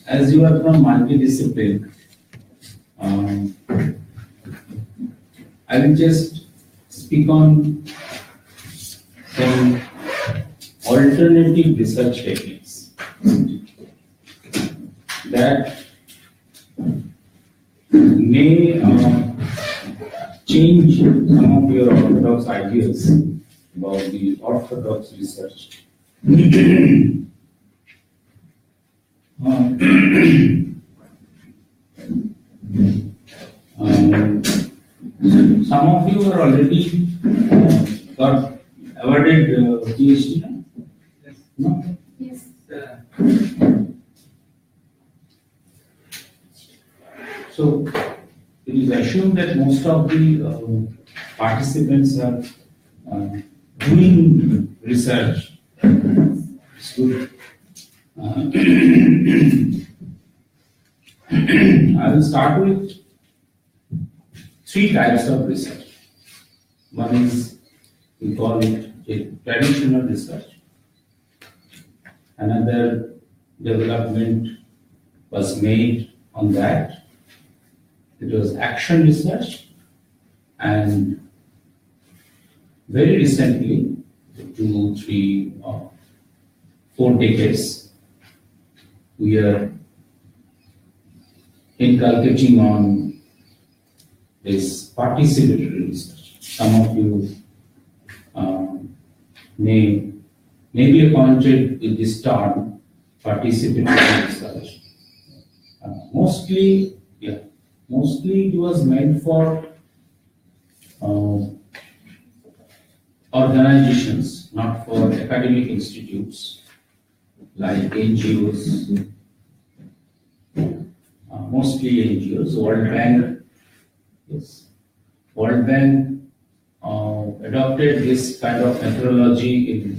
as you are from multidiscipline, I will just speak on some alternative research techniques that may change some of your orthodox ideas about the orthodox research. Some of you are already got awarded PhD. Yes. No? Yes. So it is assumed that most of the participants are doing research. It's good. I will start with 3 types of research. One is, we call it a traditional research. Another development was made on that. It was action research, and very recently, 2, 3, 4 decades, we are inculcating on this participatory research. Some of you may be acquainted with this term, participatory research. Mostly it was meant for organizations, not for academic institutes like NGOs, mostly NGOs. World Bank, yes, World Bank adopted this kind of methodology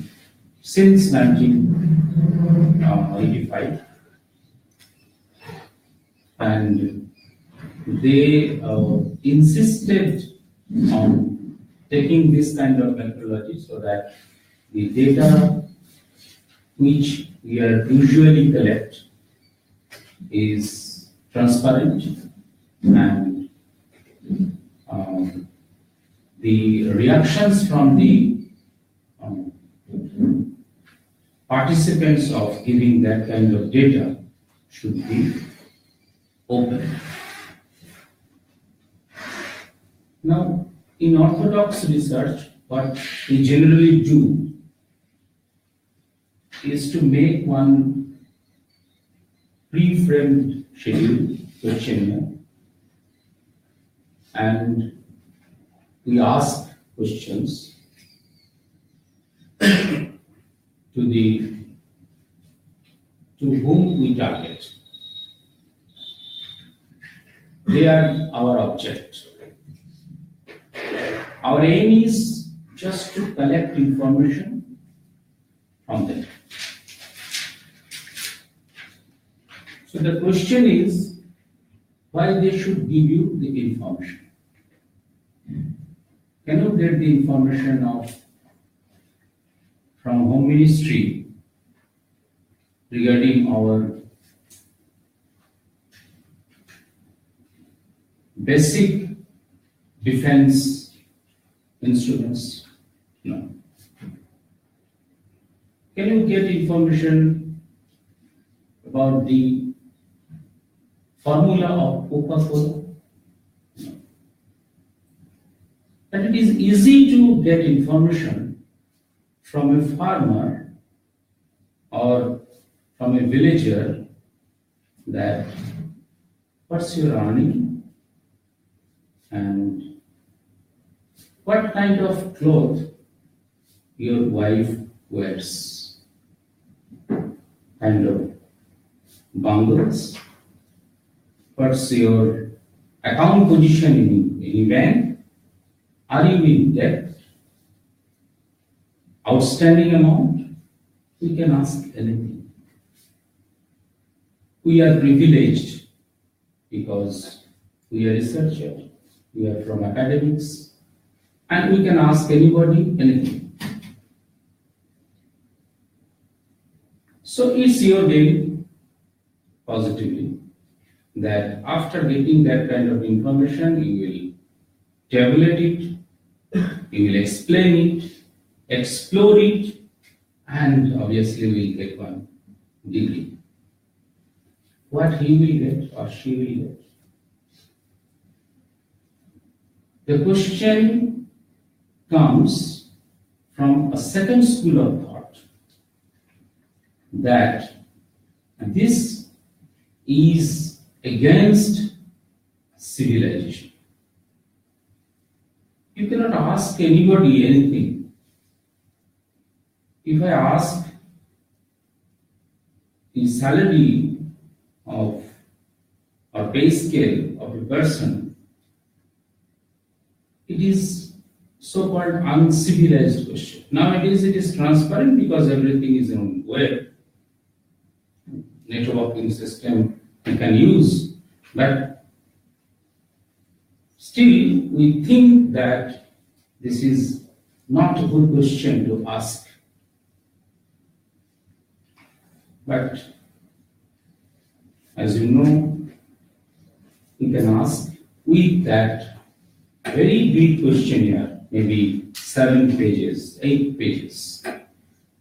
since 1985, and they insisted on taking this kind of methodology so that the data which we are usually collect is transparent, and the reactions from the participants of giving that kind of data should be open. Now, in orthodox research, what we generally do is to make one pre-framed schedule questionnaire, and we ask questions to whom we target. They are our object. Our aim is just to collect information from them. So the question is why they should give you the information. Can you get the information from Home Ministry regarding our basic defense instruments? No. Can you get information about the formula of Coca-Cola? No. And it is easy to get information from a farmer or from a villager that what's your earning and what kind of clothes your wife wears, kind of bangles, what's your account position in any bank, are you in debt, outstanding amount, we can ask anything. We are privileged because we are researchers, we are from academics, and we can ask anybody anything. So it's your daily positively that after getting that kind of information, you will tabulate it, you will explain it, explore it, and obviously will get one degree. What he will get or she will get. The question comes from a second school of thought that this is against civilization. You cannot ask anybody anything. If I ask the salary of or pay scale of a person, it is so-called uncivilized question. Nowadays it is transparent because everything is on web. Networking system we can use, but still we think that this is not a good question to ask. But as you know, we can ask with that very big questionnaire, maybe 7 pages, 8 pages,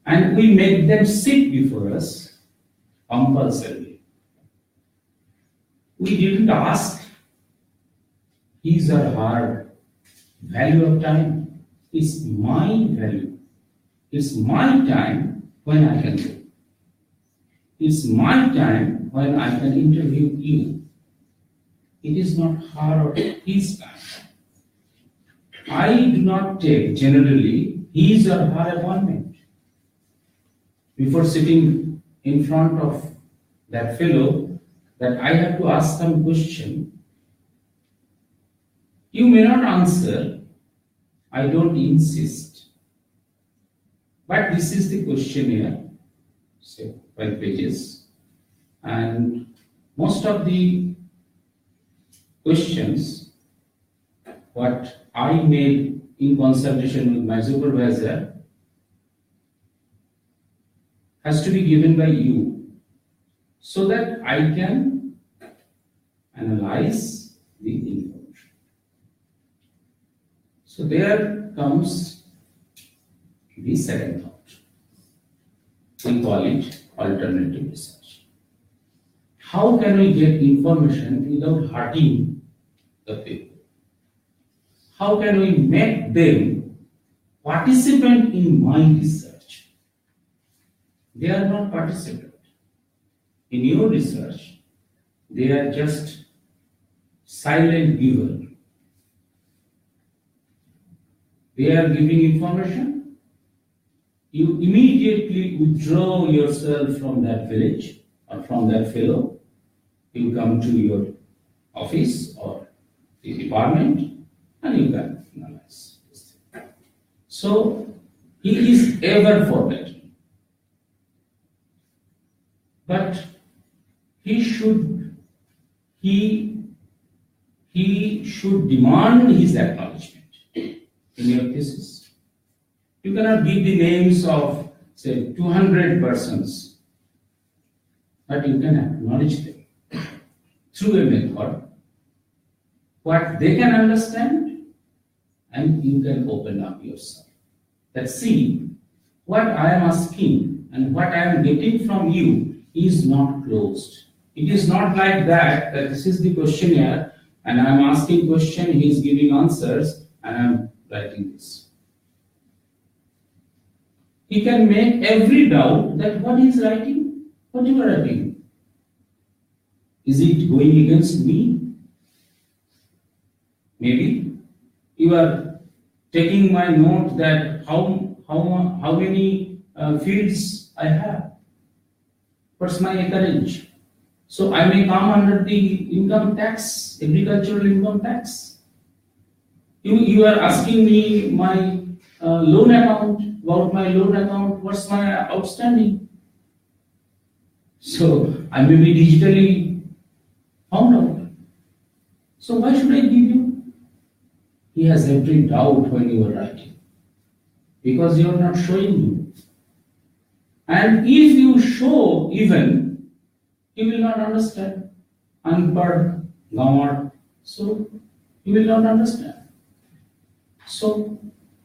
and we make them sit before us compulsorily. We didn't ask his or her value of time. It's my value. It's my time when I can go. It's my time when I can interview you. It is not her or his time. I do not take generally his or her appointment. Before sitting in front of that fellow, that I have to ask some question. You may not answer, I don't insist. But this is the questionnaire, say 5 pages, and most of the questions what I made in consultation with my supervisor has to be given by you so that I can analyze the information. So there comes the second thought. We call it alternative research. How can we get information without hurting the people? How can we make them participant in my research? They are not participant. In your research, they are just silent giver. They are giving information. You immediately withdraw yourself from that village or from that fellow. You come to your office or the department and you can analyze this thing. So he is ever forgetting. But he should demand his acknowledgement in your thesis. You cannot give the names of, say, 200 persons, but you can acknowledge them through a method what they can understand, and you can open up yourself. That see, what I am asking and what I am getting from you is not closed. It is not like that this is the questionnaire and I am asking question, he is giving answers and I am writing this. He can make every doubt that what he is writing, what you are writing. Is it going against me? Maybe you are taking my note that how many fields I have. What's my acreage? So I may come under the income tax, agricultural income tax. You are asking me my loan account, about my loan account, what's my outstanding? So I may be digitally found out. So why should I give you? He has every doubt when you are writing, because you are not showing you. And if you show even, he will not understand. Unpad, Gamad, so he will not understand. So,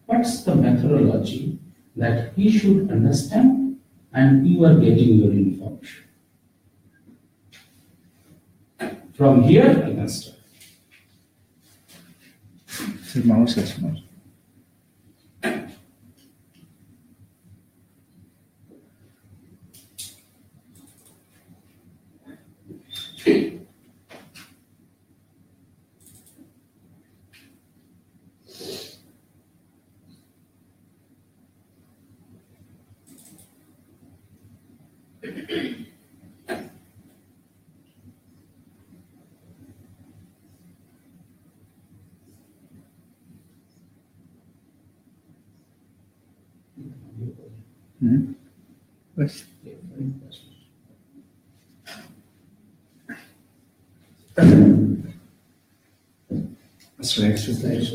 what's the methodology that he should understand and you are getting your information? From here, you can start. Sir, mouse is mouse. Yes. Exercise.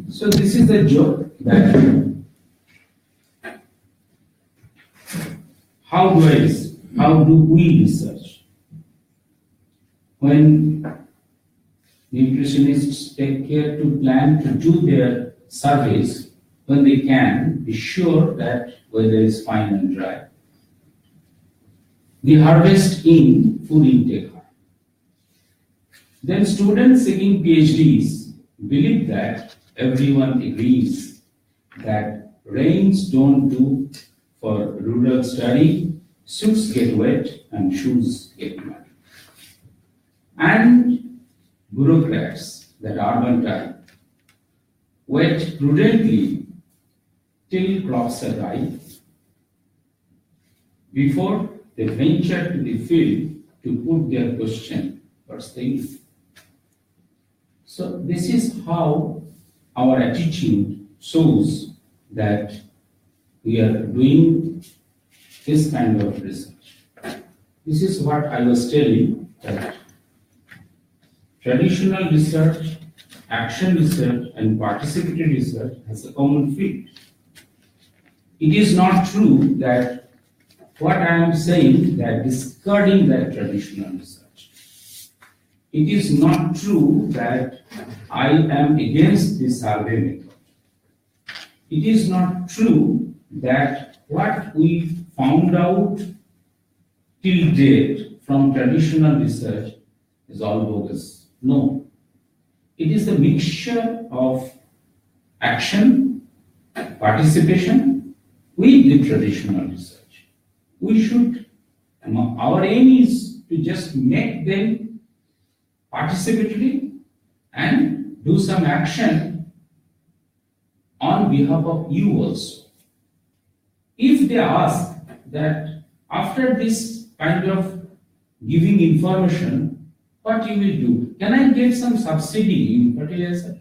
So this is the joke that how do we research? When nutritionists take care to plan to do their surveys, when they can be sure that weather is fine and dry. The harvest in food intake. Then students seeking PhDs believe that everyone agrees that rains don't do for rural study, suits get wet and shoes get muddy. And bureaucrats, that urban type, wait prudently till crops are ripe before they venture to the field to put their question first thing. So this is how our attitude shows that we are doing this kind of research. This is what I was telling, that traditional research, action research, and participatory research has a common field. It is not true that what I am saying, that discarding that traditional research. It is not true that I am against the survey method. It is not true that what we found out till date from traditional research is all bogus. No. It is a mixture of action, participation with the traditional research. We should, our aim is to just make them participatory and do some action on behalf of you also. If they ask that after this kind of giving information, what you will do? Can I get some subsidy in fertilizer?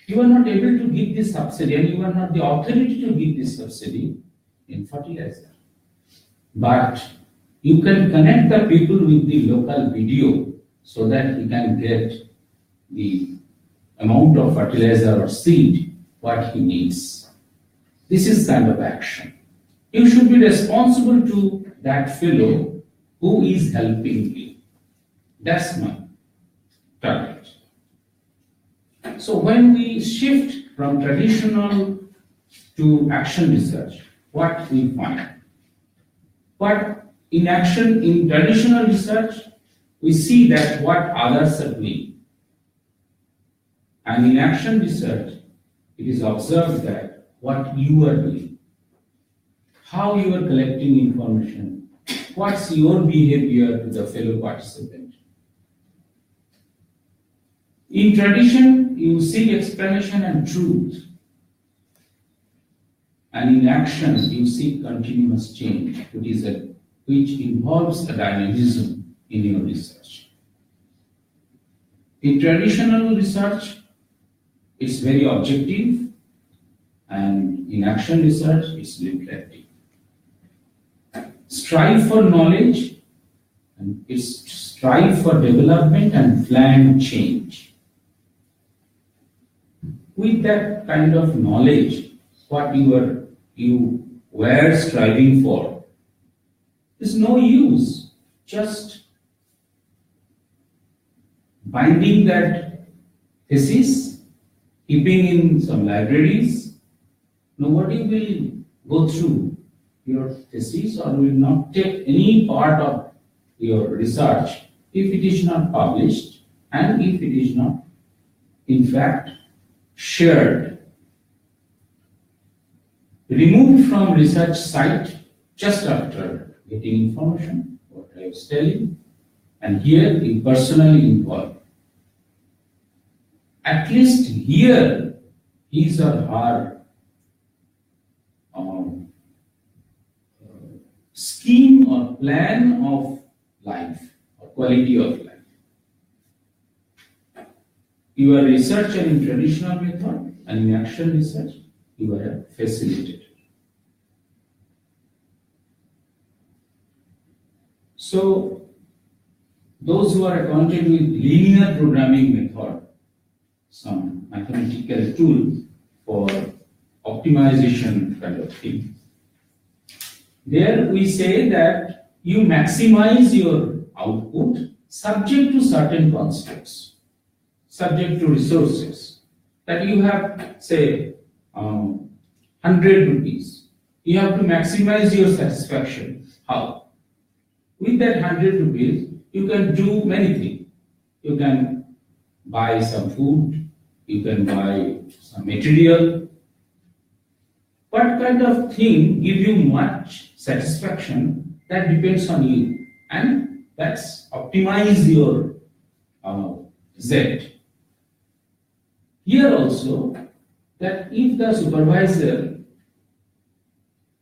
You are not able to give this subsidy and you are not the authority to give this subsidy in fertilizer. But you can connect the people with the local video so that he can get the amount of fertilizer or seed what he needs. This is kind of action. You should be responsible to that fellow who is helping you. That's my target. So when we shift from traditional to action research, what we find? But in traditional research, we see that what others are doing. And in action research, it is observed that what you are doing, how you are collecting information, what's your behavior to the fellow participant. In tradition, you see explanation and truth. And in action, you see continuous change, which involves a dynamism in your research. In traditional research, it's very objective, and in action research, it's reflective. strive for knowledge, and it's strive for development and plan change. With that kind of knowledge, what you were striving for is no use. Just binding that thesis, keeping in some libraries. Nobody will go through your thesis or will not take any part of your research if it is not published and if it is not, in fact, shared. Removed from research site just after getting information, what I was telling, and here you personally involved. At least here, his or her scheme or plan of life or quality of life. You are a researcher in traditional method and in action research, you are a facilitator. So, those who are acquainted with linear programming method, some mathematical tool for optimization kind of thing, there we say that you maximize your output subject to certain constraints, subject to resources. That you have, say, 100 rupees. You have to maximize your satisfaction. How? With that 100 rupees, you can do many things. You can buy some food, you can buy some material. What kind of thing give you much satisfaction, that depends on you, and that's optimize your Z. Here also, that if the supervisor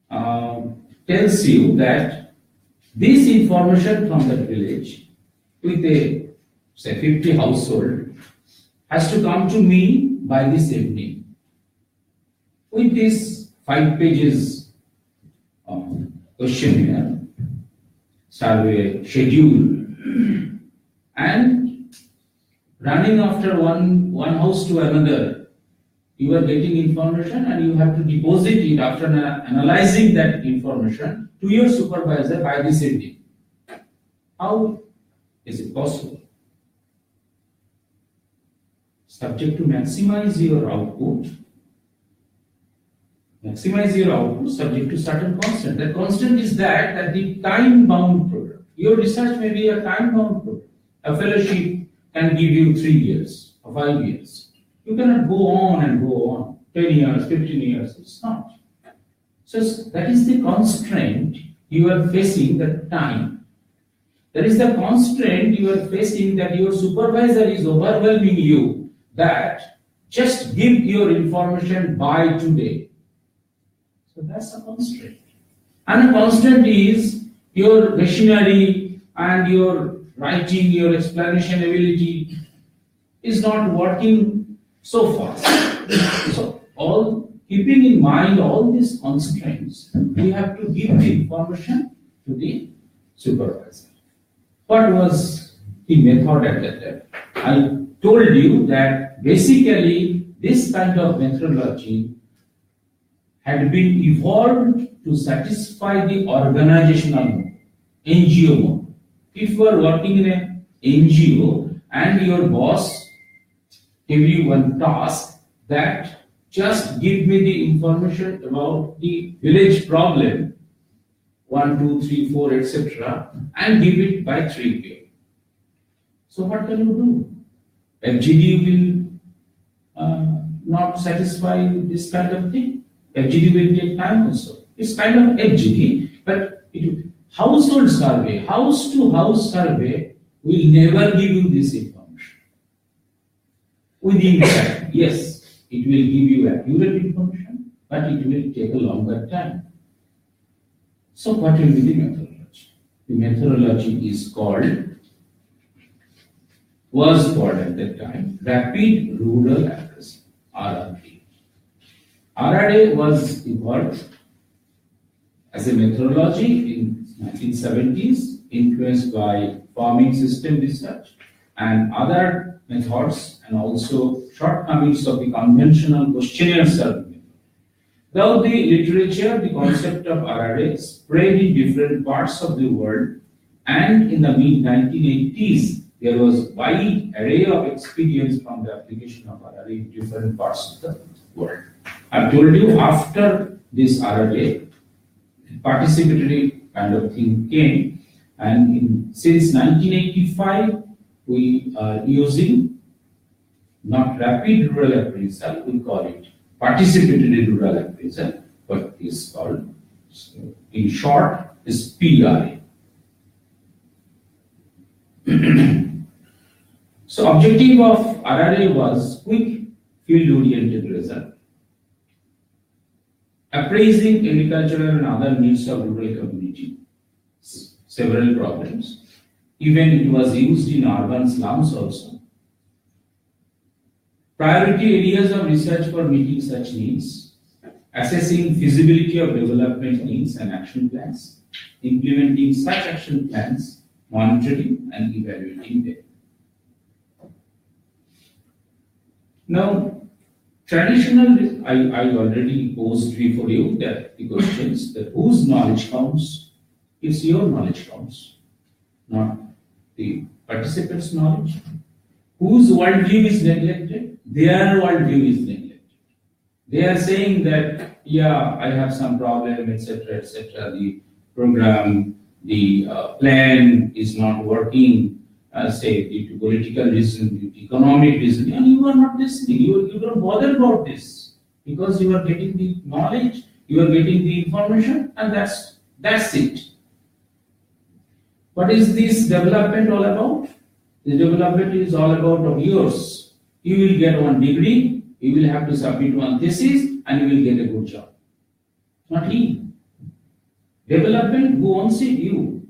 tells you that this information from the village with a, say, 50 household has to come to me by this evening. With this 5 pages questionnaire, survey schedule, and running after one house to another, you are getting information and you have to deposit it after analyzing that information to your supervisor by this evening. How is it possible? Subject to maximize your output. Maximize your output subject to certain constant. The constant is that the time-bound program. Your research may be a time-bound program. A fellowship can give you 3 years or 5 years. You cannot go on and go on. 10 years, 15 years, it's not. So that is the constraint you are facing, the time. That is the constraint you are facing, that your supervisor is overwhelming you, that just give your information by today. So that's a constraint. And a constraint is your machinery and your writing, your explanation ability is not working so fast. So keeping in mind all these constraints, we have to give the information to the supervisor. What was the method at that time? I told you that basically this kind of methodology had been evolved to satisfy the organizational mode, NGO mode. If you are working in an NGO and your boss give you one task that just give me the information about the village problem, 1, 2, 3, 4, etc., and give it by 3 p.m. So what can you do? FGD will not satisfy this kind of thing. FGD will take time also. It's kind of FGD, but household survey, house to house survey will never give you this information. Within that, yes, it will give you accurate information, but it will take a longer time. So what will be the methodology? The methodology was called at that time Rapid Rural Addressing, RRA. RRA was evolved as a methodology in 1970s, influenced by farming system research and other methods, and also shortcomings of the conventional questionnaire survey. Throughout the literature, the concept of RRA spread in different parts of the world, and in the mid-1980s, there was wide array of experience from the application of RRA in different parts of the world. I've told you, after this RRA, participatory kind of thing came, and since 1985, we are using not rapid rural appraisal, we call it participatory rural appraisal, but is called, in short, is PRA. So objective of RRA was quick field-oriented result, appraising agricultural and other needs of rural community, several problems. Even it was used in urban slums also. Priority areas of research for meeting such needs, assessing feasibility of development needs and action plans, implementing such action plans, monitoring and evaluating them. Now, traditional, I already posed before you that the questions that whose knowledge counts, it's your knowledge counts, not the participants' knowledge. Whose worldview is neglected? Their worldview is neglected. They are saying that, yeah, I have some problem, etc., etc. The program, the plan is not working, say, due to political reason, due to economic reason, and you are not listening. You don't bother about this because you are getting the knowledge, you are getting the information, and that's it. What is this development all about? The development is all about of yours. You will get one degree, you will have to submit one thesis, and you will get a good job. Not he. Development, who owns it? You.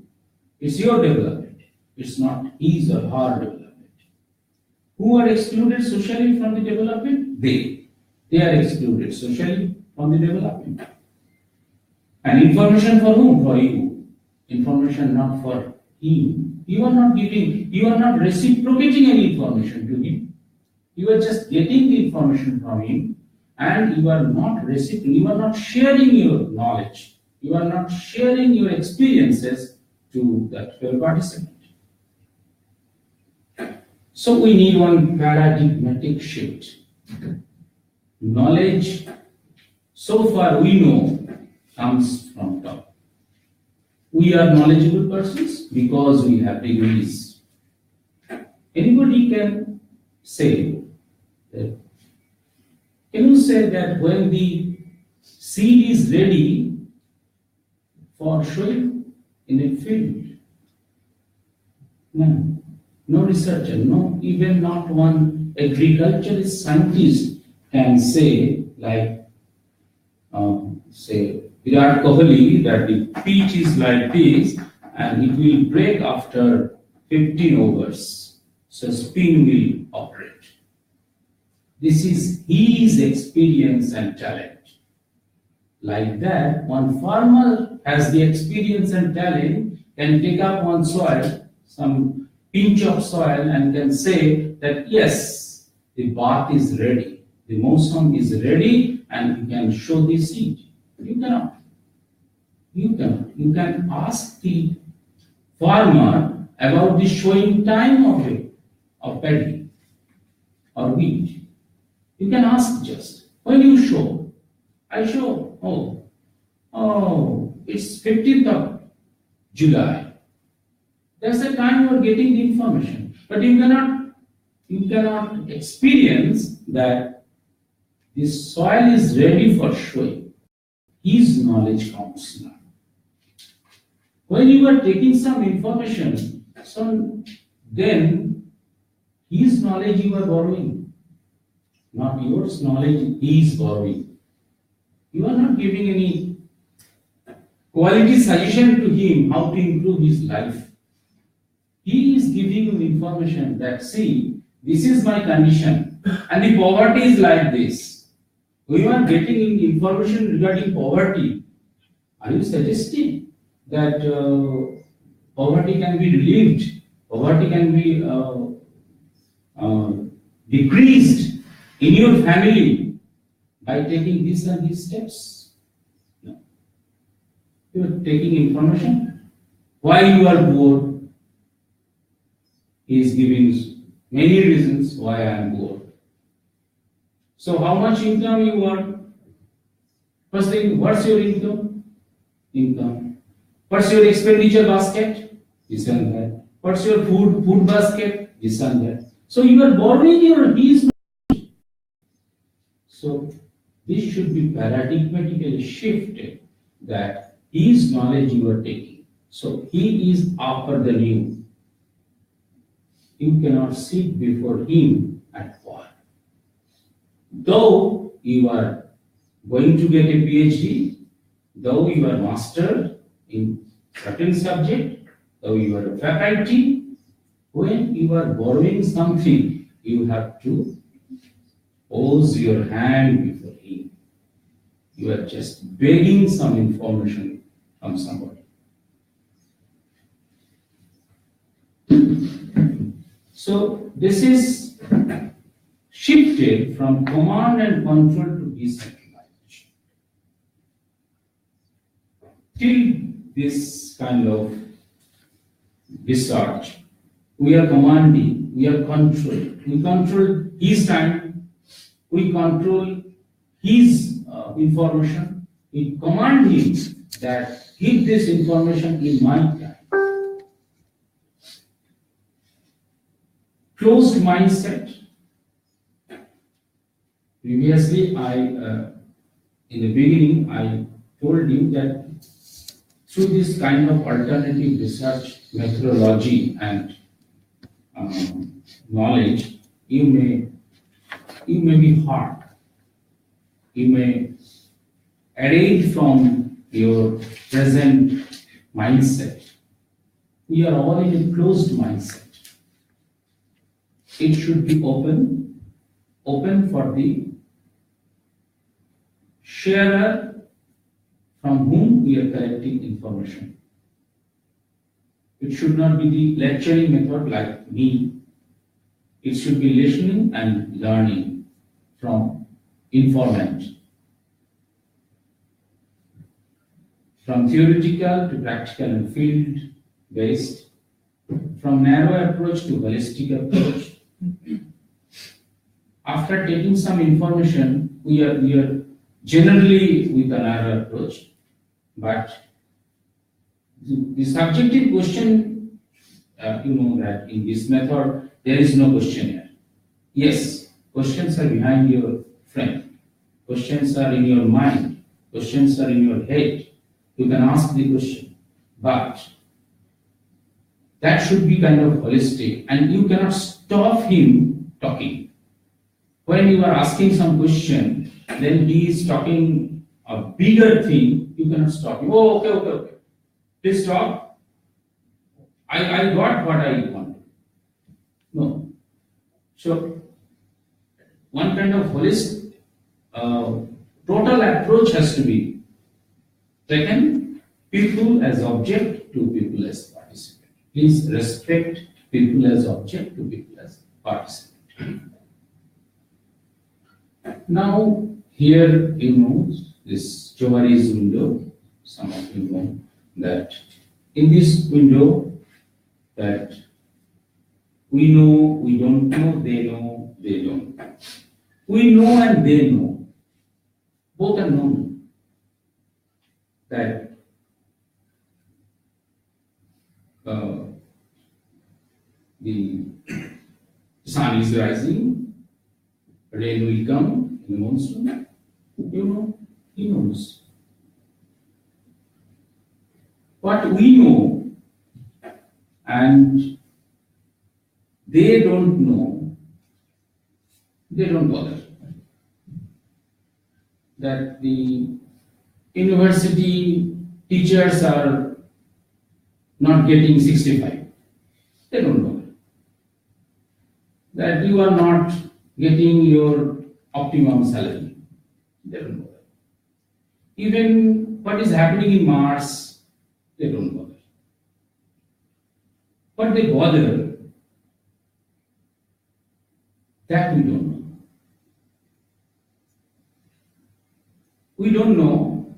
It's your development. It's not his or her development. Who are excluded socially from the development? They. They are excluded socially from the development. And information for whom? For you. Information not for him. You are not giving, you are not reciprocating any information to him. You are just getting the information from him, and you are not reciprocating, you are not sharing your knowledge, you are not sharing your experiences to that fellow participant. So we need one paradigmatic shift. Knowledge, so far we know, comes from top. We are knowledgeable persons because we have degrees. Anybody can say that, can you say that when the seed is ready for sowing in a field? No. No researcher, no, even not one agriculturist scientist can say, like, say, Virat Kohli, that the pitch is like this and it will break after 15 overs. So spin will operate. This is his experience and talent. Like that, one farmer has the experience and talent, can take up one soil, some pinch of soil, and can say that yes, the bath is ready, the monsoon is ready, and you can show the seed. You cannot. You cannot. You can ask the farmer about the showing time of paddy or wheat. You can ask just, when you show, I show, it's 15th of July. That's the time you are getting the information. But you cannot experience that this soil is ready for showing. His knowledge counts now. When you are taking some information, so then his knowledge you are borrowing, not yours knowledge he is borrowing. You are not giving any quality suggestion to him how to improve his life. He is giving you information that, see, this is my condition and the poverty is like this. When you are getting information regarding poverty, are you suggesting that poverty can be relieved, poverty can be decreased in your family by taking these and these steps. No. You are taking information. Why you are bored? He is giving many reasons why I am bored. So how much income you earn? First thing, what's your income? Income. What's your expenditure basket? This and that. What's your food basket? This and that. So you are borrowing your his. So this should be paradigmatically shifted, that his knowledge you are taking. So he is upper than you. You cannot sit before him at all. Though you are going to get a PhD, though you are master in certain subject, though you are a faculty, when you are borrowing something, you have to pose your hand before him. You are just begging some information from somebody. So this is shifted from command and control to decentralization. Till this kind of research, we are commanding, we are controlling. We control his time, we control his information, we command him that give this information in my time. Closed mindset. Previously, in the beginning, I told you that through this kind of alternative research methodology and knowledge, you may be hard. You may erase from your present mindset. We are all in a closed mindset. It should be open for the sharer from whom we are collecting information. It should not be the lecturing method like me. It should be listening and learning from informant. From theoretical to practical and field-based, from narrow approach to holistic approach. After taking some information, we are generally with a narrow approach, but the subjective question, you know that in this method there is no questionnaire. Yes, questions are behind your frame, questions are in your mind, questions are in your head. You can ask the question, but that should be kind of holistic, and you cannot stop him talking. When you are asking some question, then he is talking a bigger thing, you cannot stop him. Oh, okay. Please stop. I got what I wanted. No. So, one kind of holistic, total approach has to be taken, people as object to people as participant. Please respect people as object to people as participant. Now, here you know this Johari's window. Some of you know that in this window that we know, we don't know, they know, they don't. We know and they know. Both are known. That the sun is rising, rain will come in the monsoon. You know, he knows. What we know and they don't know, they don't bother. That the university teachers are not getting 65. They don't bother. That you are not getting your optimum salary. They don't bother. Even what is happening in Mars, They don't bother. But they bother, that we don't know. We don't know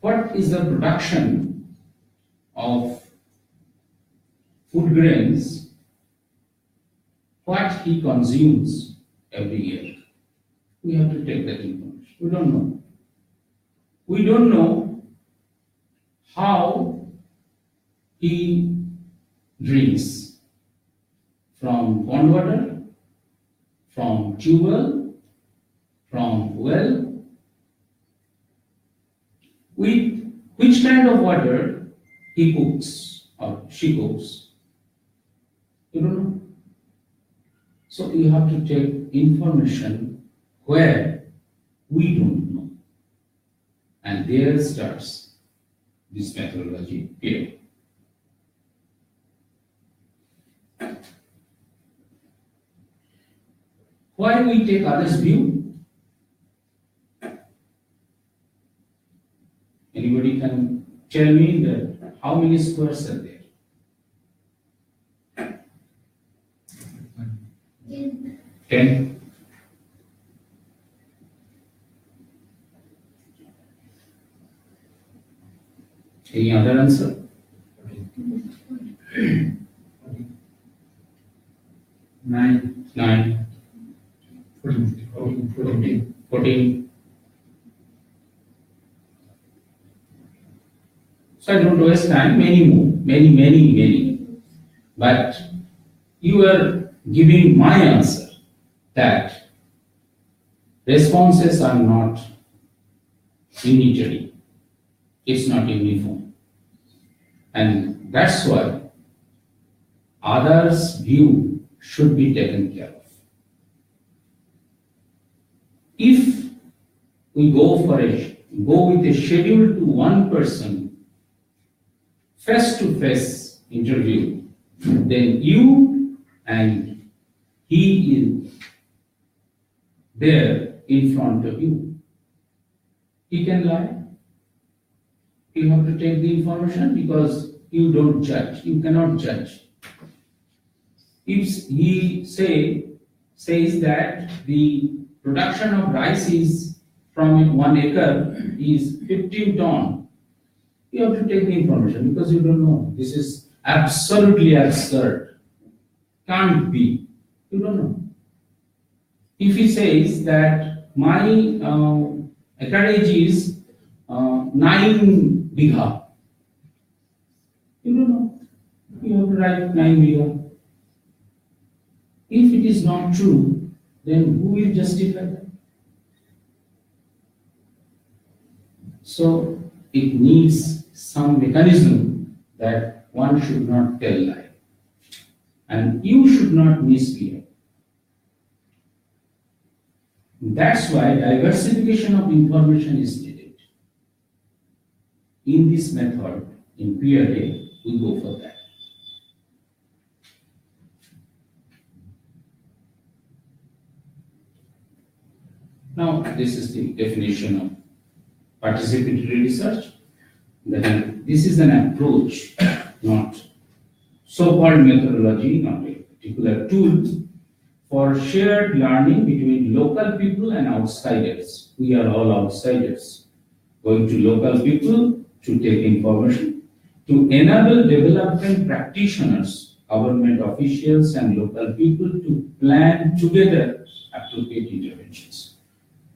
what is the production of food grains, what he consumes every year. We have to take that information. We don't know. We don't know how he drinks, from pond water, from tube well, from well, with which kind of water he cooks or she cooks. You don't know. So you have to take information where we don't know. And there starts this methodology here. Why we take others' view? Anybody can tell me that how many squares are there? 10. Any other answer? 9. 14. So I don't waste time, many more, many. But you are giving my answer that responses are not unitary. It's not uniform. And that's why others' view should be taken care of. If we go with a schedule to one person, face-to-face interview, then you and he is there in front of you. He can lie. You have to take the information because you don't judge. You cannot judge. If he says that the production of rice is from 1 acre is 15 ton, you have to take the information because you don't know. This is absolutely absurd. Can't be. You don't know. If he says that my acreage is 9 bigha, you don't know. You have to write 9 bigha. If it is not true, then who will justify that? So it needs some mechanism that one should not tell lie. And you should not misbehave. That's why diversification of information is needed. In this method, in PRA, we go for that. Now, this is the definition of participatory research. Then this is an approach, not so-called methodology, not a particular tool for shared learning between local people and outsiders. We are all outsiders, going to local people to take information, to enable development practitioners, government officials and local people to plan together appropriate interventions.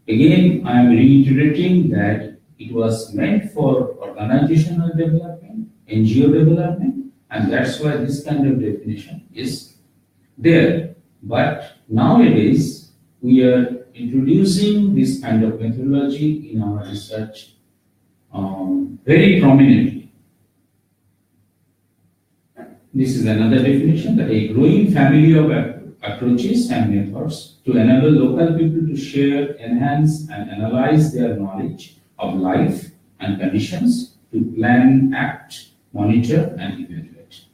Again, I am reiterating that it was meant for organizational development, NGO development, and that's why this kind of definition is there. But nowadays, we are introducing this kind of methodology in our research very prominently. This is another definition, that a growing family of approaches and methods to enable local people to share, enhance, and analyze their knowledge of life and conditions to plan, act, monitor, and evaluate.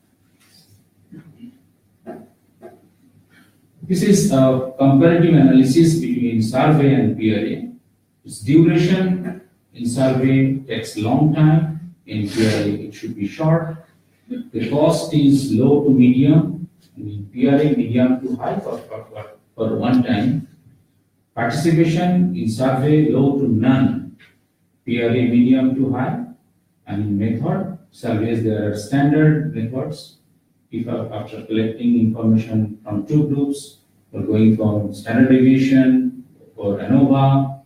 This is a comparative analysis between survey and PRA. Its duration In survey, takes long time. In PRA, it should be short. The cost is low to medium. In PRA, medium to high for one time. Participation in survey, low to none. PRA, medium to high. And in method, surveys, there are standard methods. If after collecting information from two groups, we're going for standard deviation, for ANOVA,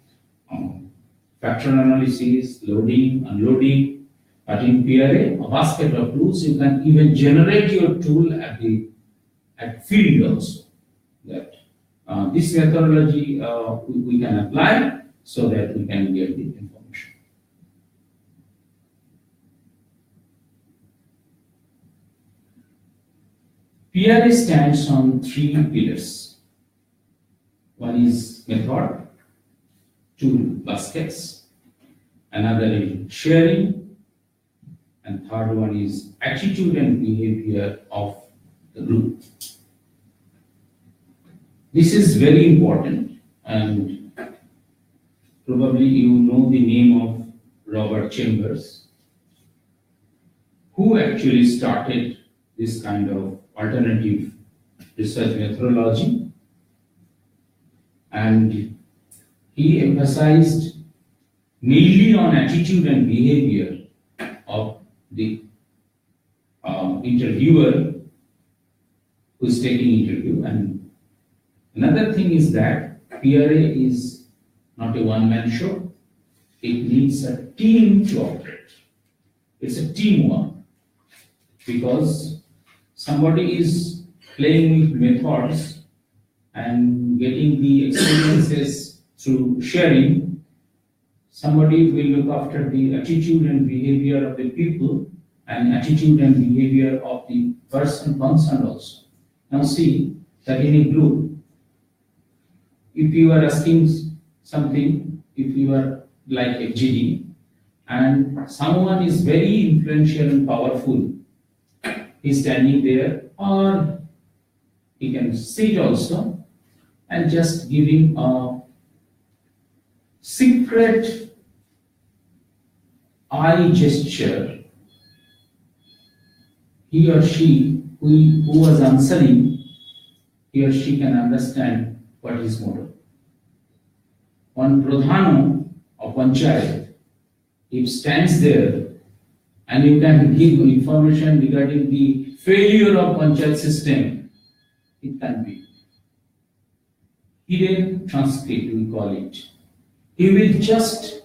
factor analysis, loading, unloading. But in PRA, a basket of tools, you can even generate your tool at field also. That this methodology we can apply so that we can get the information. PRA stands on three pillars. One is method, two baskets, another is sharing, and third one is attitude and behavior of the group. This is very important, and probably you know the name of Robert Chambers, who actually started this kind of alternative research methodology, and he emphasized mainly on attitude and behavior of the interviewer who is taking interview. And another thing is that PRA is not a one-man show. It needs a team to operate. It's a teamwork, because somebody is playing with methods and getting the experiences through sharing. Somebody will look after the attitude and behavior of the people and attitude and behavior of the person concerned also. Now see that in a group, if you are asking something, if you are like AKD, and someone is very influential and powerful, he's standing there, or he can sit also and just giving a secret eye gesture. He or she who was answering, he or she can understand what is motive. One Pradhano of Panchayat, if stands there and you can give information regarding the failure of Panchayat system, it can be hidden transcript, we call it. He will just,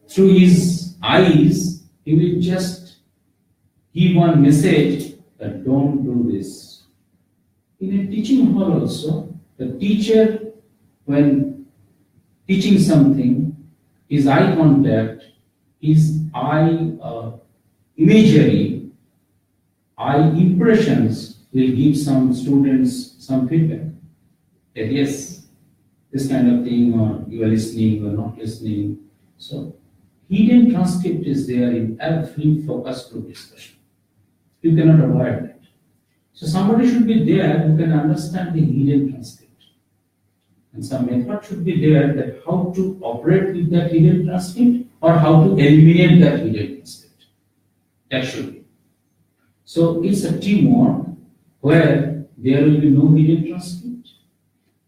through his eyes, he will just give one message that don't do this. In a teaching hall also, the teacher, when teaching something, his eye contact, his eye imagery, eye impressions will give some students some feedback. That yes, this kind of thing, or you are listening or not listening. So hidden transcript is there in every focus group discussion. You cannot avoid that. So somebody should be there who can understand the hidden transcript. And some method should be there that how to operate with that hidden transcript or how to eliminate that hidden transcript. That should be. So it's a teamwork where there will be no hidden transcript.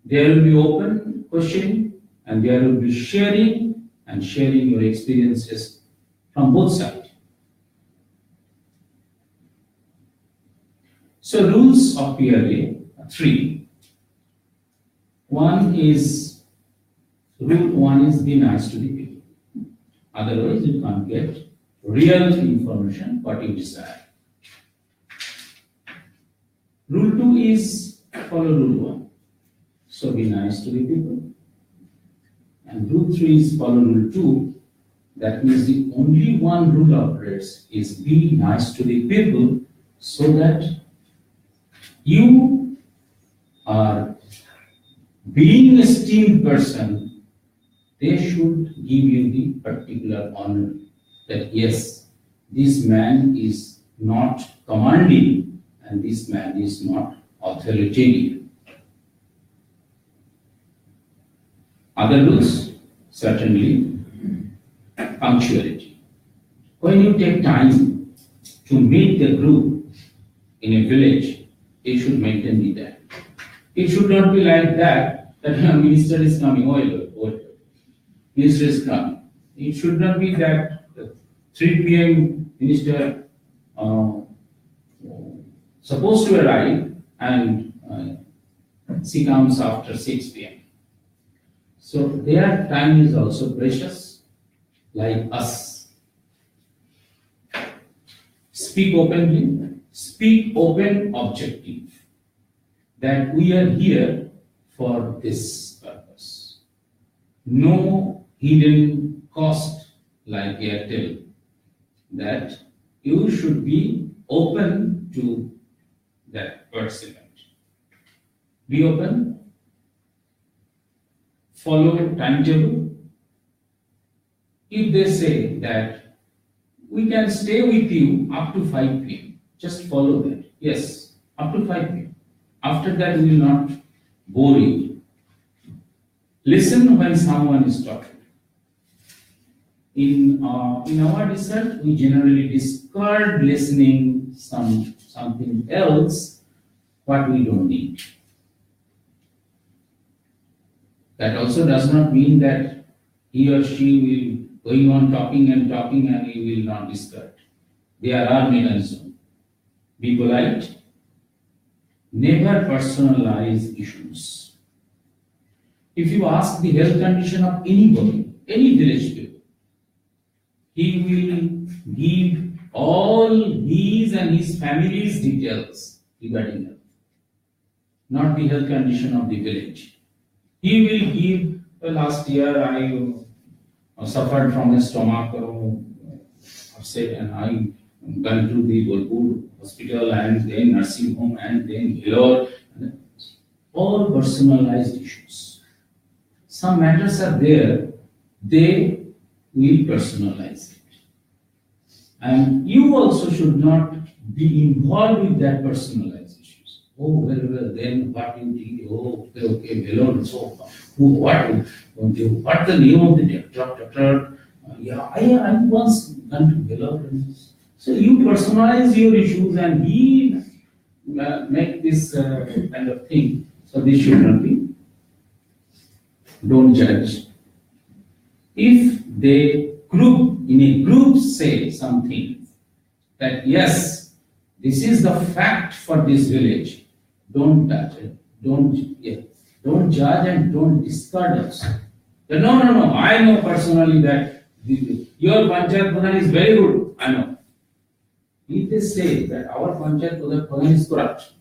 There will be open questioning, and there will be sharing and sharing your experiences from both sides. So rules of PRA are three. Rule one is be nice to the people. Otherwise you can't get real information what you desire. Rule 2 is follow rule 1. So be nice to the people. And rule 3 is follow rule 2. That means the only one rule operates is be nice to the people, so that you are being an esteemed person, they should give you the particular honor that yes, this man is not commanding and this man is not authoritative. Other rules, certainly, punctuality. When you take time to meet the group in a village, you should maintain the time. It should not be like that a minister is coming, minister is coming. It should not be that 3 p.m. minister supposed to arrive and she comes after 6 p.m. So their time is also precious, like us. Speak openly, speak open objective, that we are here for this purpose. No hidden cost like Airtel, that you should be open to that participant. Be open, follow timetable. If they say that we can stay with you up to 5 p.m., just follow that. Yes, up to 5 p.m. After that, we will not bore you. Listen when someone is talking. In our research, we generally discard listening something else what we don't need. That also does not mean that he or she will going on talking and he will not discard. There are mechanisms. Be polite. Never personalize issues. If you ask the health condition of anybody, any village people, he will give all his and his family's details regarding health, not the health condition of the village. He will give, last year I suffered from a stomach upset and I went to the Bolpur hospital and then nursing home and then Vellore. All personalized issues. Some matters are there, they will personalize it. And you also should not be involved with that personalized issues. Oh, well, then what you did? Oh, okay, Vellore, so what the name of the doctor? I once went to Vellore. So you personalize your issues and he make this kind of thing. So this should not be. Don't judge. If they in a group say something that yes, this is the fact for this village, don't judge it. Don't judge and don't discard us. No, I know personally that your Panchayat Pradhan is very good. I know. If they say that our Panchayat Pradhan is corrupt,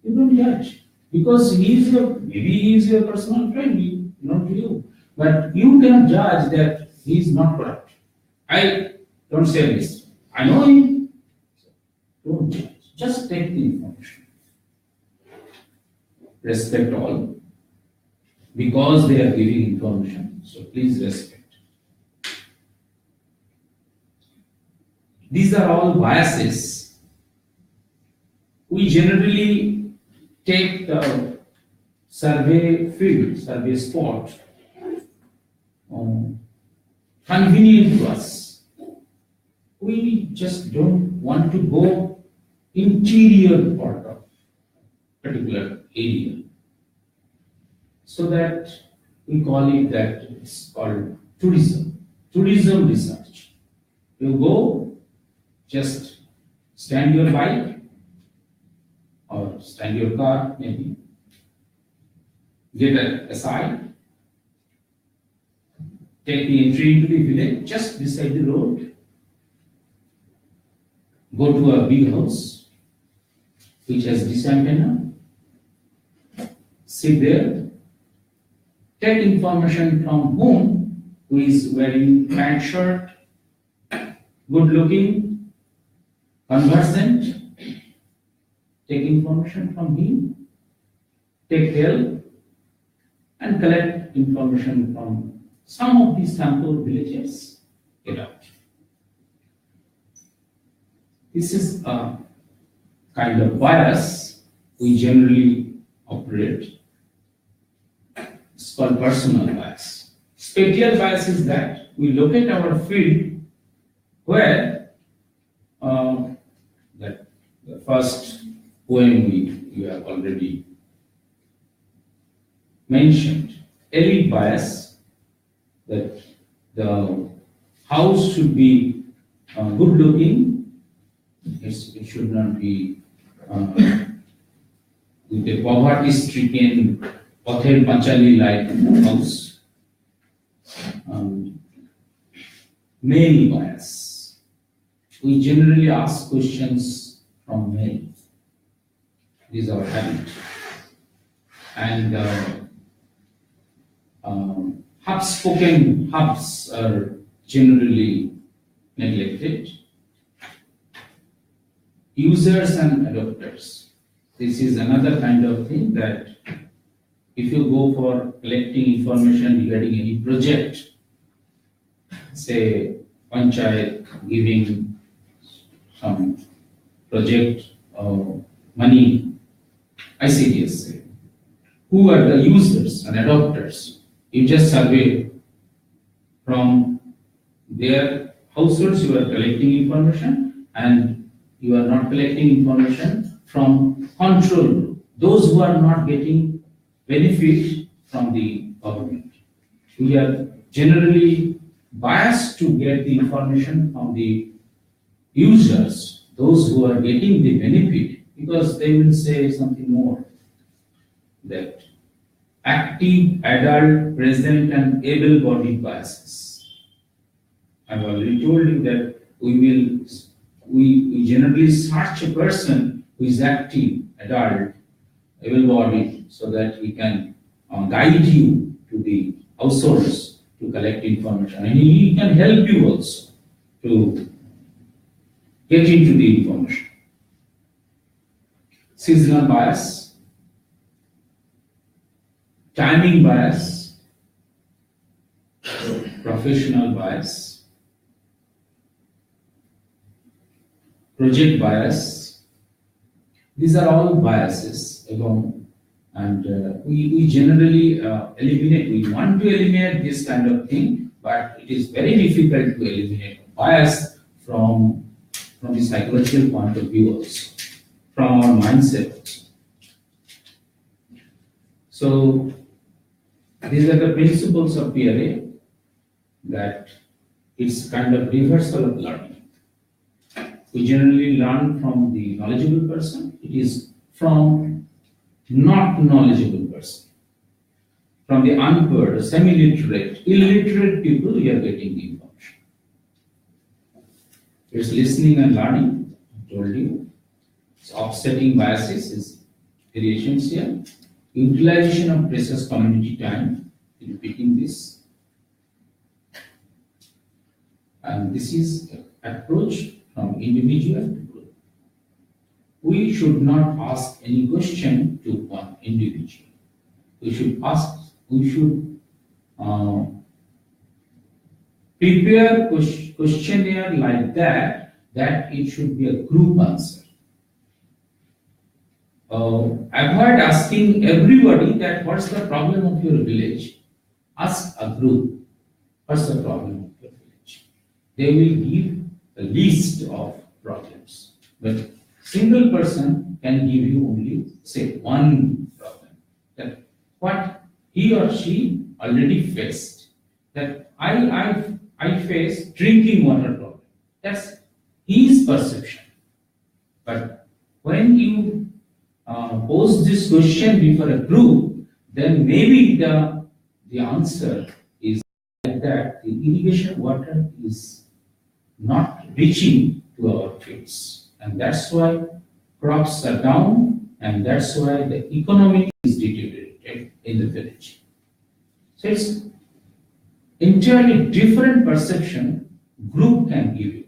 you don't judge. Because maybe he is your personal friend, not you. But you cannot judge that he is not corrupt. I don't say this. I know him. Don't judge. Just take the information. Respect all. Because they are giving information. So please respect. These are all biases. We generally take the survey field, survey spot, convenient to us. We just don't want to go interior part of particular area. So that we call it that it's called tourism research. You go, just stand your bike or stand your car maybe, get aside, take the entry into the village just beside the road, go to a big house which has this antenna, sit there, take information from who is wearing pant shirt, good looking, conversant, take information from him, take help, and collect information from some of these sample villages, get out. This is a kind of bias we generally operate. It's called personal bias. Spatial bias is that we locate our field where that the first poem we have already mentioned, elite bias, that the house should be good looking, it should not be with a poverty stricken Pathel Panchali like house. Male bias. We generally ask questions from male. This is our habit. And half-spoken hubs are generally neglected. Users and adopters. This is another kind of thing that if you go for collecting information regarding any project, say panchayat giving some project money, ICDS say, who are the users and adopters? You just survey from their households, you are collecting information, and you are not collecting information from control group, those who are not getting benefit from the government. We are generally biased to get the information from the users, those who are getting the benefit, because they will say something more, that active, adult, present and able-bodied biases. I've already told you that we generally search a person who is active, adult, able-bodied, so that we can guide you to the households to collect information, and he can help you also to get into the information. Seasonal bias, timing bias, professional bias, project bias. These are all biases, and we generally eliminate. We want to eliminate this kind of thing, but it is very difficult to eliminate bias from the psychological point of view also, from our mindset also. So these are the principles of PRA, that it's kind of reversal of learning. We generally learn from the knowledgeable person. It is from not knowledgeable person. From the unheard, semi-literate, illiterate people, we are getting the information. It's listening and learning, I told you. It's offsetting biases is variations here. Utilization of precious community time, repeating this. And this is an approach from individual to group. We should not ask any question to one individual. We should prepare questionnaire like that it should be a group answer. Avoid asking everybody that what's the problem of your village. Ask a group, what's the problem of your village. They will give a list of problems, but single person can give you only, say, one problem, that what he or she already faced, that I face drinking water problem. That's his perception. But when you pose this question before a group, then maybe the answer is like that the irrigation water is not reaching to our fields, and that's why crops are down, and that's why the economy is deteriorated in the village. So it's entirely different perception group can give you.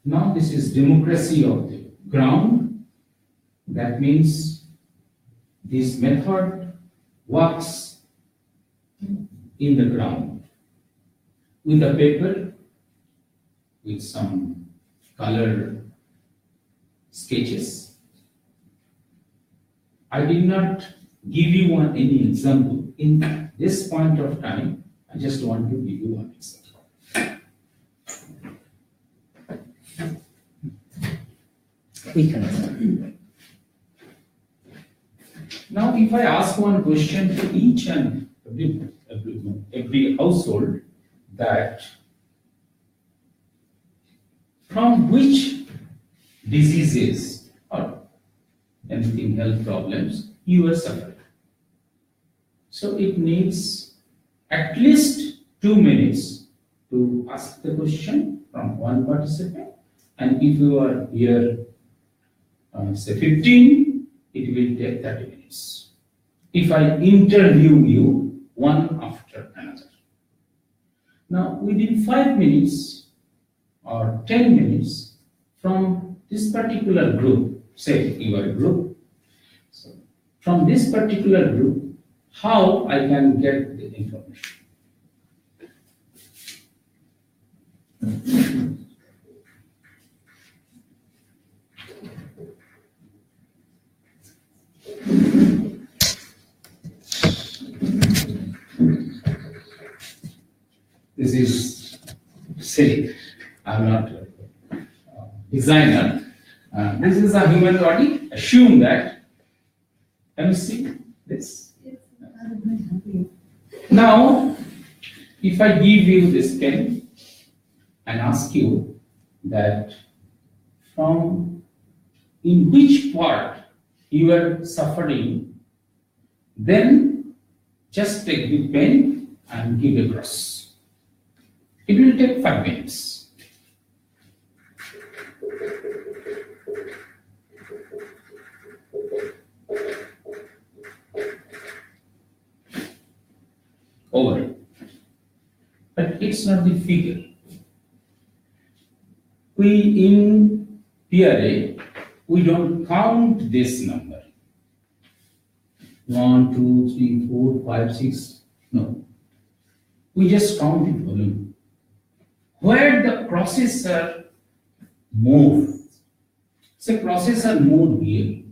Now this is democracy of the ground. That means this method works in the ground with a paper, with some color sketches. I did not give you any example. In this point of time, I just want to give you one example. We can. Now, if I ask one question to each and every household, that from which diseases or anything health problems you are suffering. So it needs at least 2 minutes to ask the question from one participant, and if you are here, say 15, it will take 30 minutes. If I interview you one after another. Now, within 5 minutes or 10 minutes from this particular group, say your group, so from this particular group, how I can get the information? This is silly. I'm not a designer. This is a human body. Assume that. Can you see this? Now, if I give you this pen and ask you that from in which part you are suffering, then just take the pen and give across. It will take 5 minutes. Over. But it's not the figure. We in PRA, we don't count this number. 1, 2, 3, 4, 5, 6. No. We just count the volume. Where the processor moves. Say processor mode here.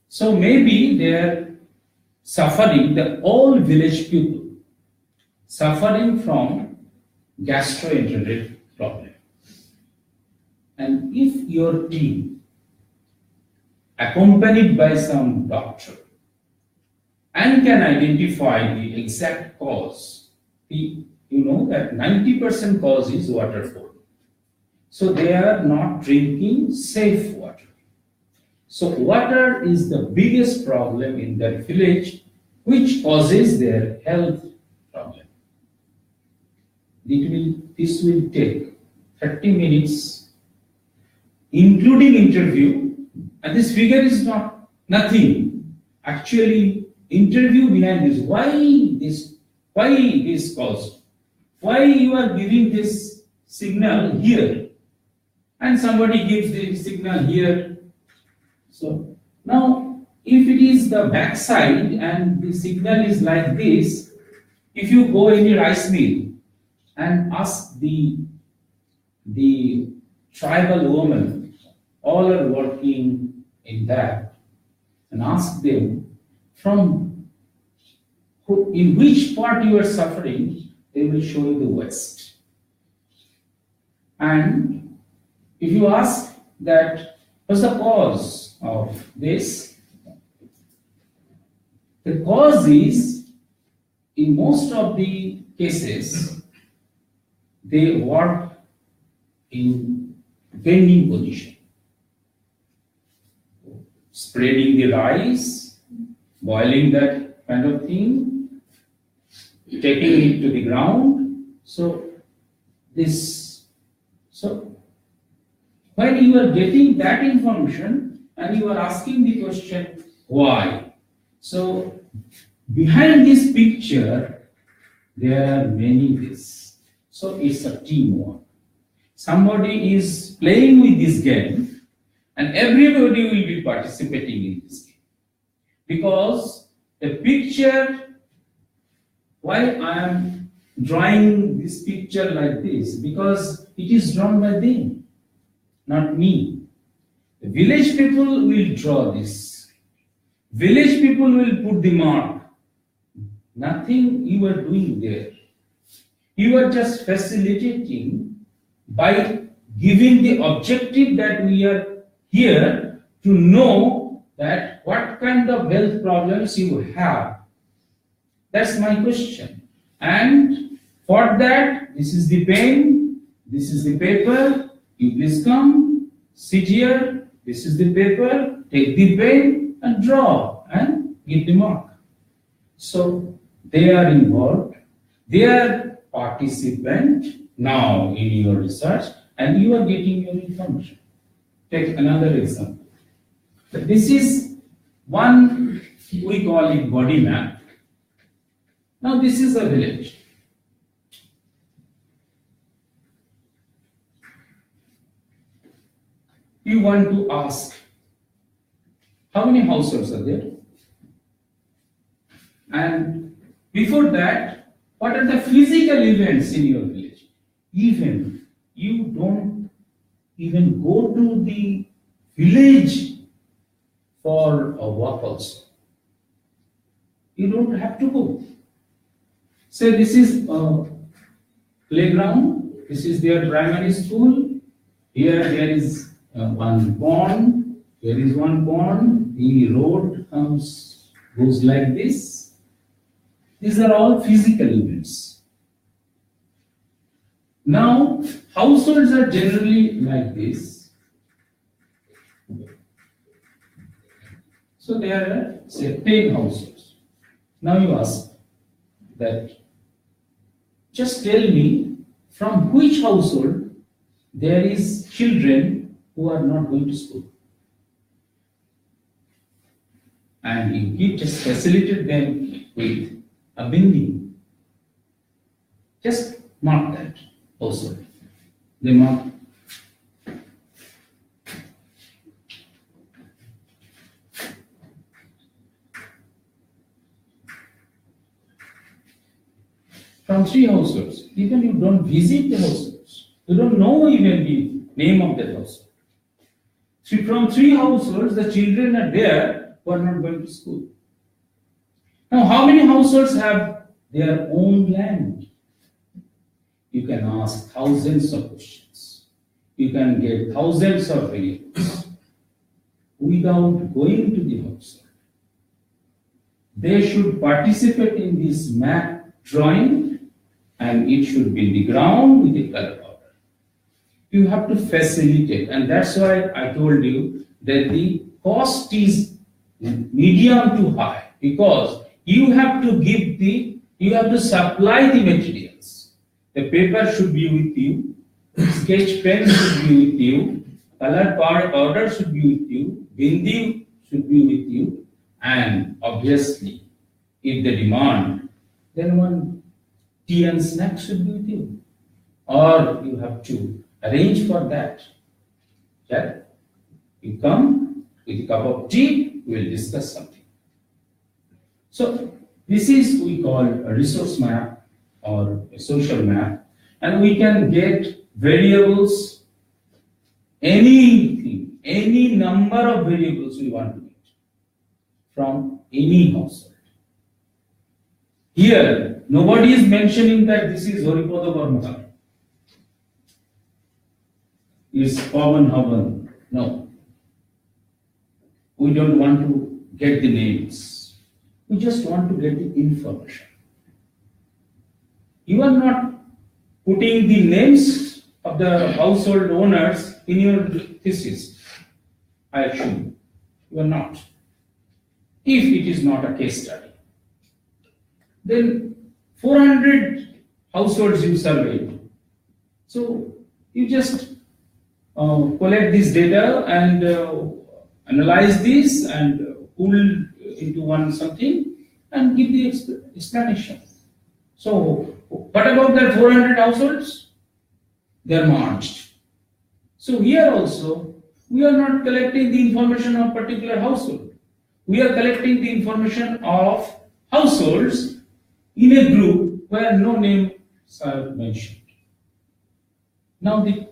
So maybe they're suffering, the all village people suffering from gastroenteritis problem. And if your team, accompanied by some doctor, and can identify the exact cause, you know that 90% cause is waterfall. So they are not drinking safe water. So water is the biggest problem in their village, which causes their health problem. This will take 30 minutes, including interview, and this figure is not nothing. Actually, interview behind this. Why this cause? Why you are giving this signal here, and somebody gives the signal here. So now, if it is the backside and the signal is like this, if you go in a rice mill and ask the tribal women, all are working in that, and ask them in which part you are suffering, they will show you the west. And if you ask that what's the cause of this, the cause is, in most of the cases, they work in bending position, spreading the rice, boiling that kind of thing, taking it to the ground. So when you are getting that information and you are asking the question, why? So behind this picture, there are many this. So it's a teamwork. Somebody is playing with this game and everybody will be participating in this game. Because the picture, why I am drawing this picture like this? Because it is drawn by them, not me. The village people will draw this. Village people will put the mark. Nothing you are doing there. You are just facilitating by giving the objective that we are here to know that what kind of health problems you have. That's my question. And for that, this is the pen, this is the paper. You please come, sit here. This is the paper. Take the pen and draw and give the mark. So they are involved. They are participant now in your research, and you are getting your information. Take another example. This is one, we call it body map. Now this is a village. You want to ask, how many households are there? And before that, what are the physical events in your village? Even you don't even go to the village for a walk also. You don't have to go. Say this is a playground. This is their primary school. Here there is one pond. Here is one pond. The road goes like this. These are all physical events. Now, households are generally like this. So there are, say, 10 households. Now you ask that, just tell me from which household there is children who are not going to school. And you just facilitate them with a binding. Just mark that also. They mark. From 3 households, even you don't visit the households, you don't know even the name of the household. So from 3 households, the children are there who are not going to school. Now, how many households have their own land? You can ask thousands of questions. You can get thousands of variables without going to the household. They should participate in this map drawing, and it should be the ground with the color powder. You have to facilitate, and that's why I told you that the cost is medium to high, because you have to supply the materials. The paper should be with you, sketch pen should be with you, color powder should be with you, bindi should be with you, and obviously, if the demand, then one tea and snack should be with you, or you have to arrange for that. That you come with a cup of tea, we will discuss something. So this is we call a resource map or a social map, and we can get variables, anything, any number of variables we want to get from any household. Here, nobody is mentioning that this is Horipada Karmakar. Is Pavan Havan. No. We don't want to get the names. We just want to get the information. You are not putting the names of the household owners in your thesis, I assume. You are not. If it is not a case study. Then 400 households you surveyed. So you just collect this data and analyze this and pull into one something and give the explanation. So what about that 400 households? They are merged. So here also we are not collecting the information of particular household. We are collecting the information of households in a group where no names are mentioned. Now the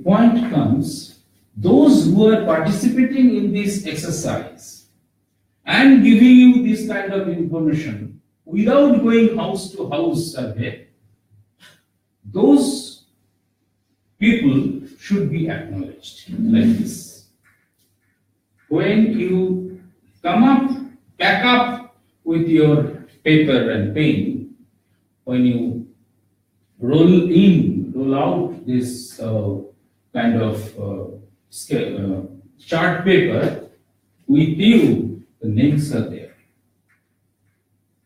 point comes, those who are participating in this exercise and giving you this kind of information, without going house to house survey, those people should be acknowledged like this. When you come up, back up with your paper and pen, when you roll out this kind of chart paper, with you, the names are there.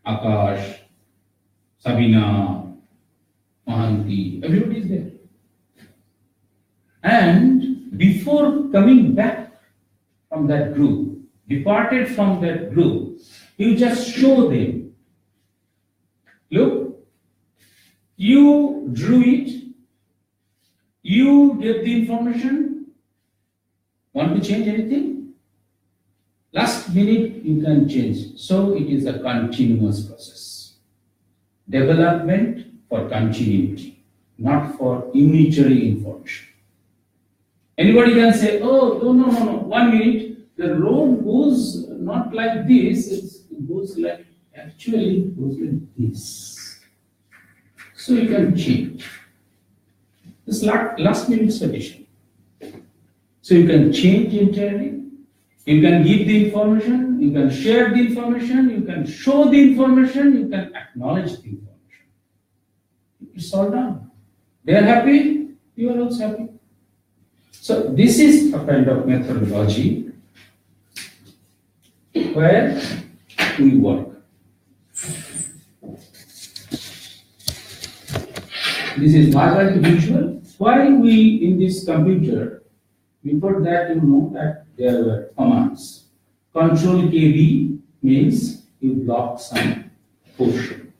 Akash, Sabina, Mahanti, everybody is there. And before coming back from that group, departed from that group, you just show them. Look, you drew it, you gave the information. Want to change anything? Last minute you can change. So it is a continuous process. Development for continuity, not for unitary information. Anybody can say, oh, no, 1 minute, the road goes not like this, it goes like, actually it goes like this. So you can change. This last minute solution. So you can change entirely. You can give the information, you can share the information, you can show the information, you can acknowledge the information. It's all done. They are happy, you are also happy. So this is a kind of methodology where we work. This is Bharati visual. Why we in this computer, before that you know that there were commands. Control KB means you block some portion.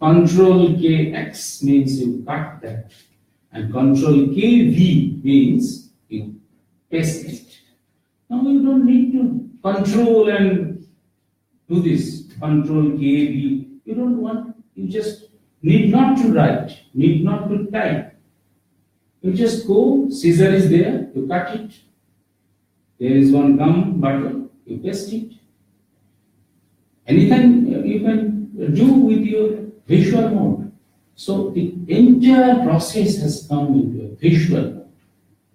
Control KX means you cut that. And Control KV means you paste it. Now you don't need to control and do this. Control KV. You don't want, you just need not to write, need not to type. You just go, scissor is there, you cut it. There is one gum button, you paste it. Anything you can do with your visual mode. So the entire process has come into a visual mode.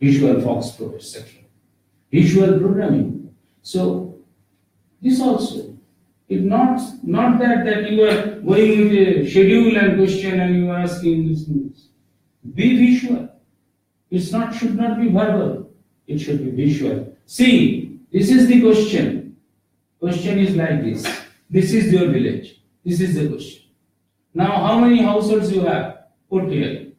Visual Fox Pro, etc. Visual programming. So this also, it's not that you are going with a schedule and question and you are asking this. Be visual. Should not be verbal. It should be visual. See, this is the question. Question is like this. This is your village. This is the question. Now, how many households you have? Put here.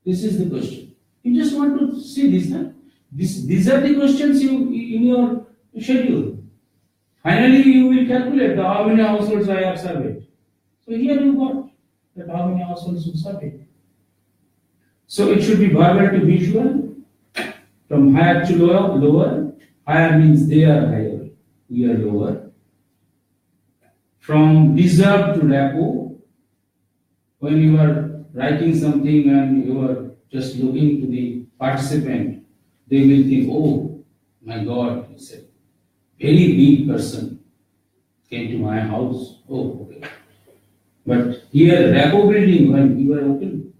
This is the question. You just want to see this, huh? These are the questions you in your schedule. Finally, you will calculate how many households I have surveyed. So here you got that how many households you surveyed. So it should be verbal to visual, from higher to lower. Higher means they are higher, we are lower. From reserve to repo, when you are writing something and you are just looking to the participant, they will think, oh my God, he said, very big person came to my house. Oh, okay. But here, repo building, when you are open,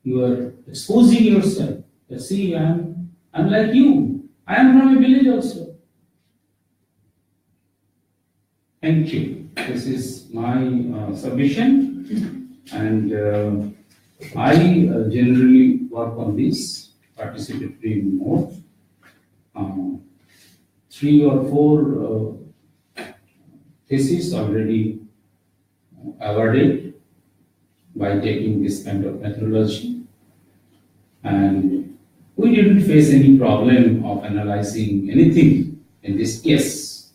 you are exposing yourself. See, I'm like you. I am from a village also. Thank you. This is my submission, and I generally work on this participatory mode. 3 or 4 theses already awarded by taking this kind of methodology, and we didn't face any problem of analyzing anything in this case.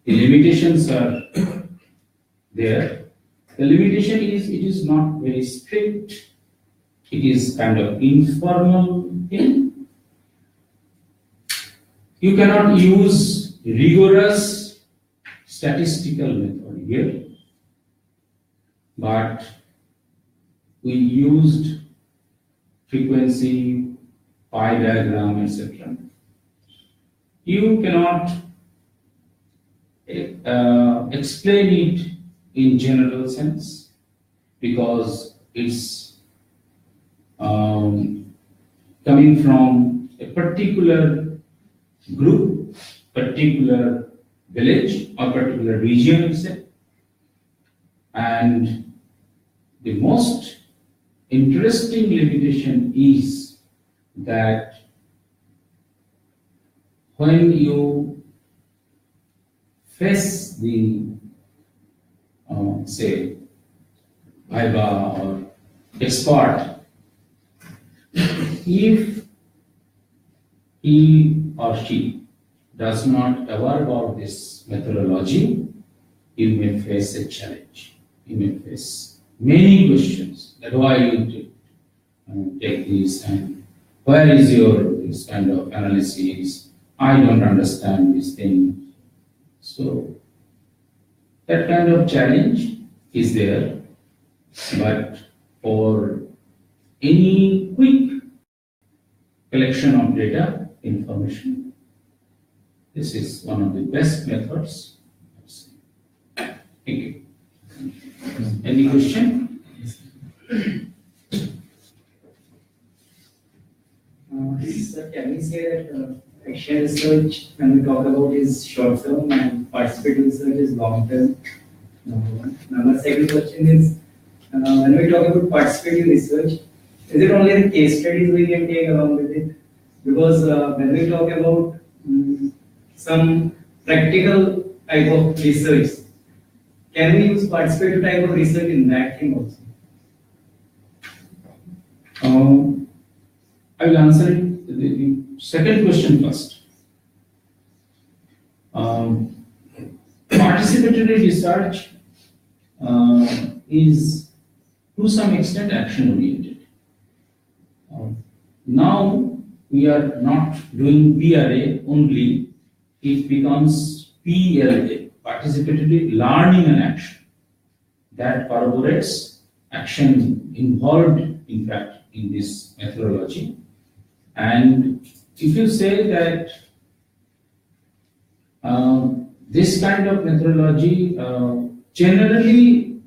The limitations are there. The limitation is it is not very strict. It is kind of informal thing. You cannot use rigorous statistical method here, but we used frequency, pie diagram, etc. You cannot explain it in general sense because it's coming from a particular group, particular village or particular region, you say. And the most interesting limitation is that when you face the say Viva or expert, if he or she does not aware about this methodology, you may face a challenge. You may face many questions that why you take this and where is your this kind of analysis? I don't understand this thing. So that kind of challenge is there, but for any quick collection of data, information, this is one of the best methods. Thank you. Any question? Sir, can we say that action research, when we talk about, is short term and participative research is long term? My second question is, when we talk about participative research, is it only the case studies we can take along with it? Because when we talk about some practical type of research, can we use participative type of research in that thing also? I will answer it, the second question first. Participatory research is to some extent action oriented. Now we are not doing PRA only, it becomes PLA, participatory learning and action. That corroborates action involved, in fact, in this methodology. And if you say that this kind of methodology generally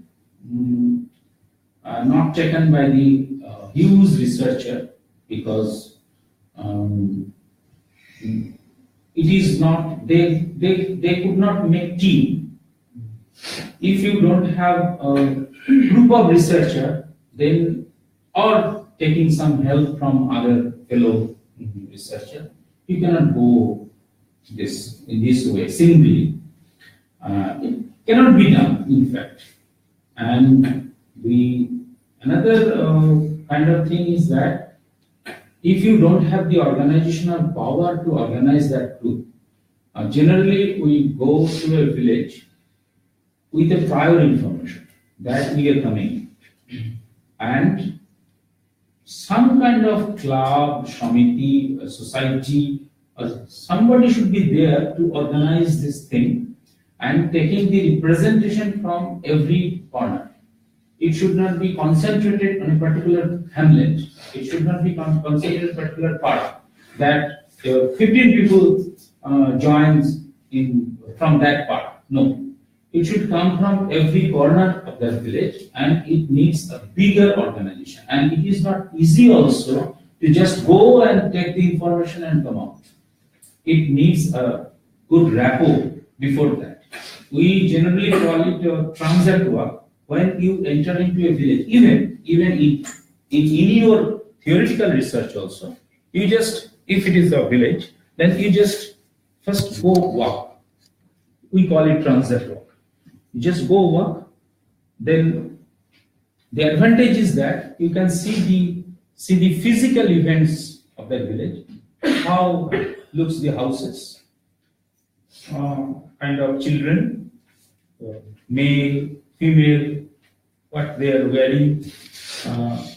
not taken by the huge researcher, because it is not, they could not make team. If you don't have a group of researcher, then or taking some help from other fellow researcher, you cannot go this in this way singly. It cannot be done, in fact. And another kind of thing is that if you don't have the organizational power to organize that group, generally we go to a village with a prior information that we are coming, and some kind of club, committee, society, or somebody should be there to organize this thing and taking the representation from every corner. It should not be concentrated on a particular hamlet. It should not be concentrated on a particular part. That 15 people joins in from that part. No. It should come from every corner of that village, and it needs a bigger organization. And it is not easy also to just go and take the information and come out. It needs a good rapport before that. We generally call it transact work. When you enter into a village, even in your theoretical research also, you just, if it is a village, then you just first go walk. We call it transact work. You just go walk. Then the advantage is that you can see the physical events of that village, how looks the houses, kind of children, male, female, what they are wearing,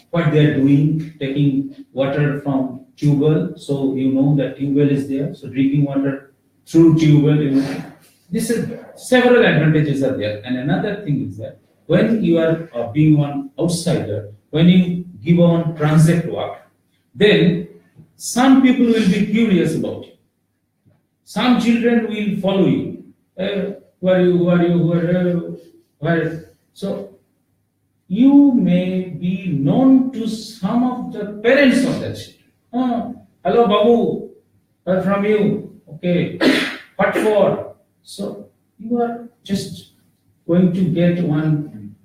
what they are doing, taking water from tubewell, so you know that tubewell is there, so drinking water through tubewell, you know. This is several advantages are there. And another thing is that when you are being one outsider, when you give on transact work, then some people will be curious about you. Some children will follow you. Who are you? Well, so you may be known to some of the parents of that children. Hello, Babu, where from you? Okay, what for? So you are just going to get one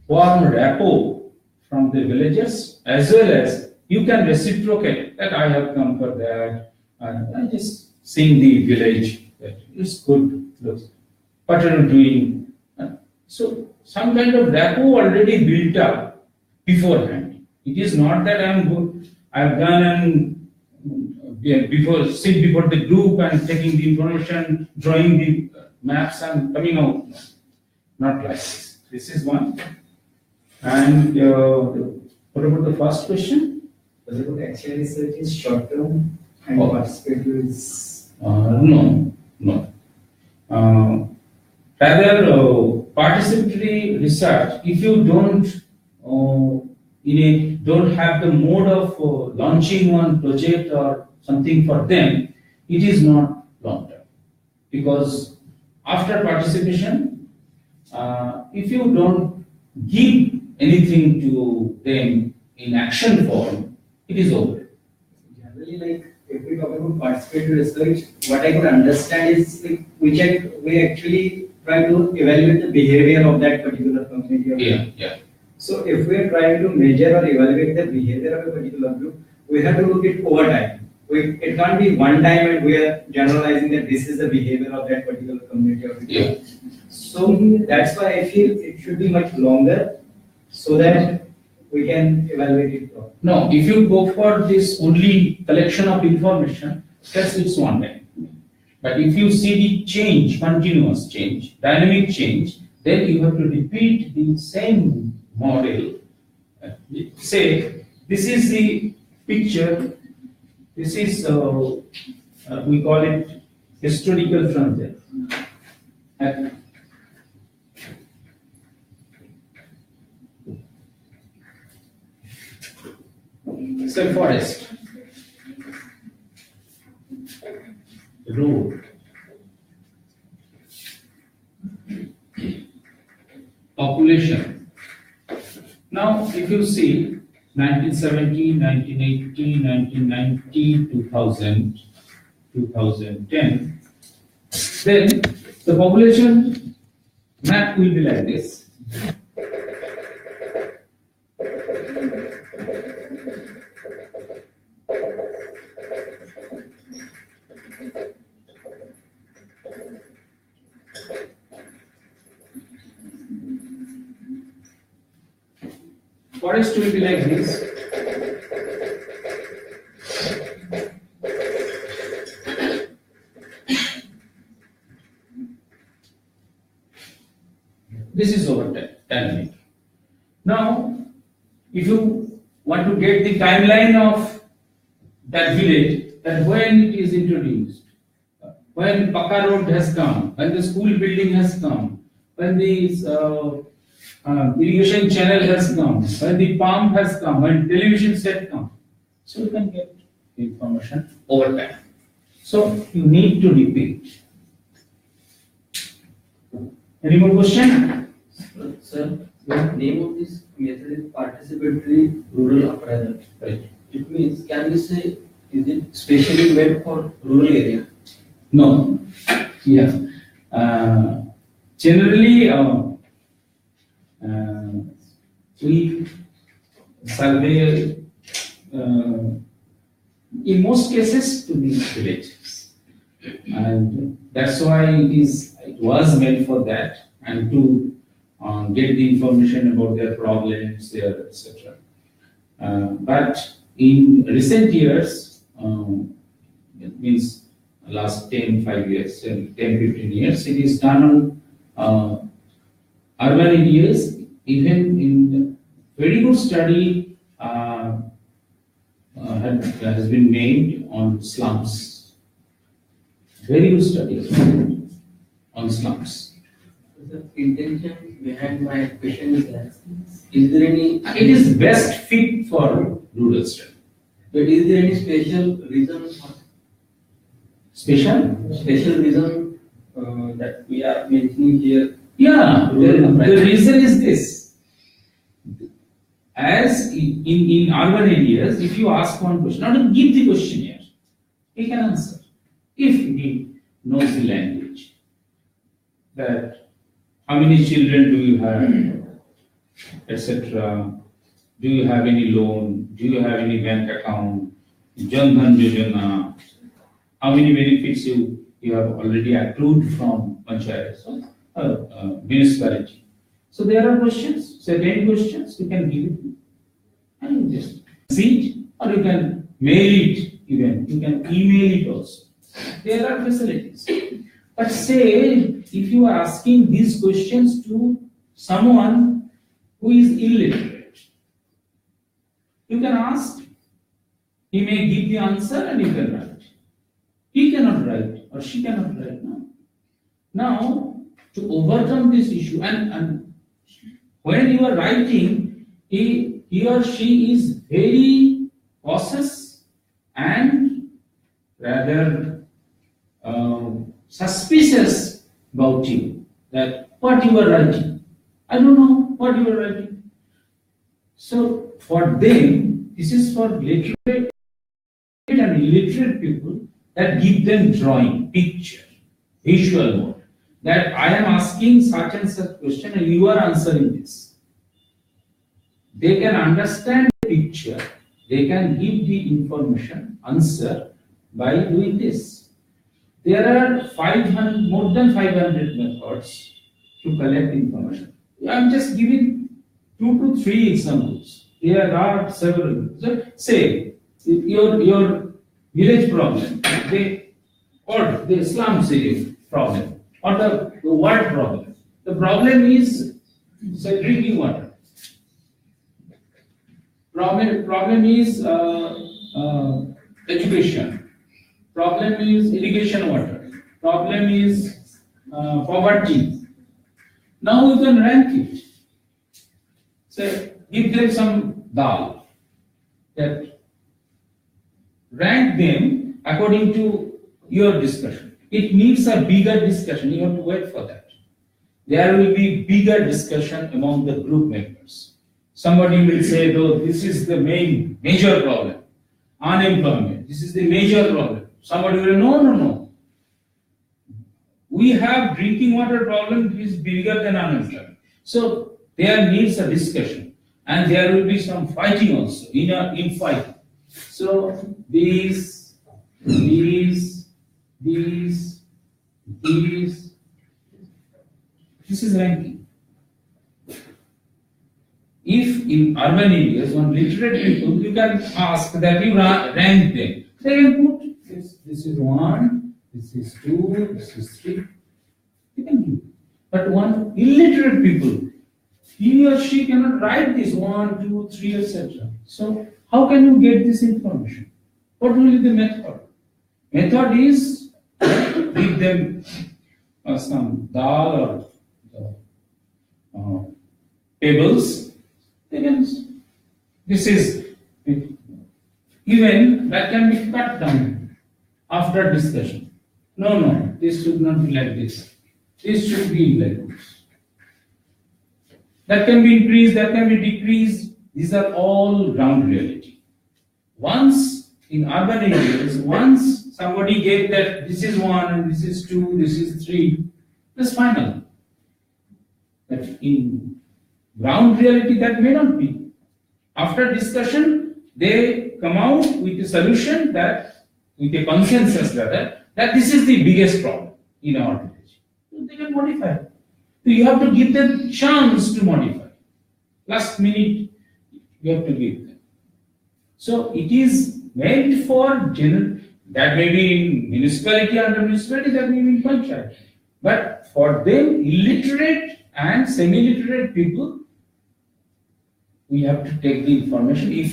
warm rapport from the villagers, as well as you can reciprocate that I have come for that. And I just seeing the village. That it's good. Looks. What are you doing? So some kind of rapport already built up beforehand. It is not that I'm good. I've gone and sit before the group and taking the information, drawing the maps and coming out. No, not like this. This is one. And what about the first question? Was it about actual research is short term and participative is no. Rather, participatory research, if you don't don't have the mode of launching one project or something for them, it is not long term. Because after participation, if you don't give anything to them in action form, it is over. Generally, like if we talk about participatory research, what I could understand is like we actually try to evaluate the behavior of that particular community. Yeah. So if we are trying to measure or evaluate the behavior of a particular group, we have to look at over time. It can't be one time and we are generalizing that this is the behavior of that particular community or Yeah. So that's why I feel it should be much longer so that we can evaluate it properly. No, if you go for this only collection of information, yes, it's one time. But if you see the change, continuous change, dynamic change, then you have to repeat the same model. Say, this is the picture, this is, we call it historical frontier. Say forest, road, population. Now, if you see 1970, 1980, 1990, 2000, 2010, then the population map will be like this. Forest will be like this. This is over dynamic. Now, if you want to get the timeline of that village, that when it is introduced, when Paka Road has come, when the school building has come, when the irrigation channel has come, when the pump has come, when television set come. So you can get information over time. So you need to repeat. Any more question? Sir, the name of this method is participatory rural appraisal. Right. It means, can we say, is it specially made for rural area? No. Yeah. Generally, we survey in most cases to the villages, and that's why it was made for that and to get the information about their problems, their etc. But in recent years, it means last 5 years, 10, 15 years, it is done on urban areas. Even in very good study has been made on slums. Very good studies on slums. The intention behind my question is that, is there any... It is best fit for rural study. But is there any special reason Special? reason that we are mentioning here Yeah, Rural the reason is this. As in urban areas, if you ask one question, not to give the questionnaire, he can answer. If he knows the language. That how many children do you have, etc. Do you have any loan? Do you have any bank account? Jan Dhan Yojana. How many benefits you have already accrued from Panchayat, so, municipality. So there are questions, certain questions you can give it and you just see it, or you can mail it even, you can email it also. There are facilities. But say, if you are asking these questions to someone who is illiterate, you can ask, he may give the answer and you can write. He cannot write or she cannot write now. Now, to overcome this issue, and when you are writing, he or she is very cautious and rather suspicious about you, that what you are writing. I don't know what you are writing. So, for them, this is for literate and illiterate people, that give them drawing, picture, visual mode. That I am asking such and such question and you are answering this. They can understand the picture, they can give the information, answer by doing this. There are more than 500 methods to collect information. I am just giving 2 to 3 examples. There are several. So, say, your village problem, or the slum city problem, or the world problem. The problem is, say, drinking water. Problem is education. Problem is irrigation water. Problem is poverty. Now you can rank it. Say, give them some dal. That rank them according to your discussion. It needs a bigger discussion. You have to wait for that. There will be bigger discussion among the group members. Somebody will say, though, this is the major problem. Unemployment. This is the major problem. Somebody will say, no. We have drinking water problem which is bigger than unemployment. So there needs a discussion. And there will be some fighting also, in fighting. So these, this is ranking. If in urban areas, on literate people, you can ask that you rank them. They can put this is 1, this is 2, this is 3. You can do. But one illiterate people, he or she cannot write this 1, 2, 3, etc. So how can you get this information? What will be the method? Method is give them some dal or pebbles. This is even that can be cut down after discussion. No, this should not be like this. This should be like this. That can be increased, that can be decreased. These are all ground reality. Once in urban areas, once somebody gave that this is 1 and this is 2, this is 3, that's final. But in ground reality, that may not be. After discussion, they come out with a solution that, with a consensus rather, that this is the biggest problem in our village. So they can modify. So you have to give them chance to modify. Last minute, you have to give them. So it is meant for general, that may be in municipality, under municipality, that may be in panchayat. But for them, illiterate and semi-literate people, we have to take the information. If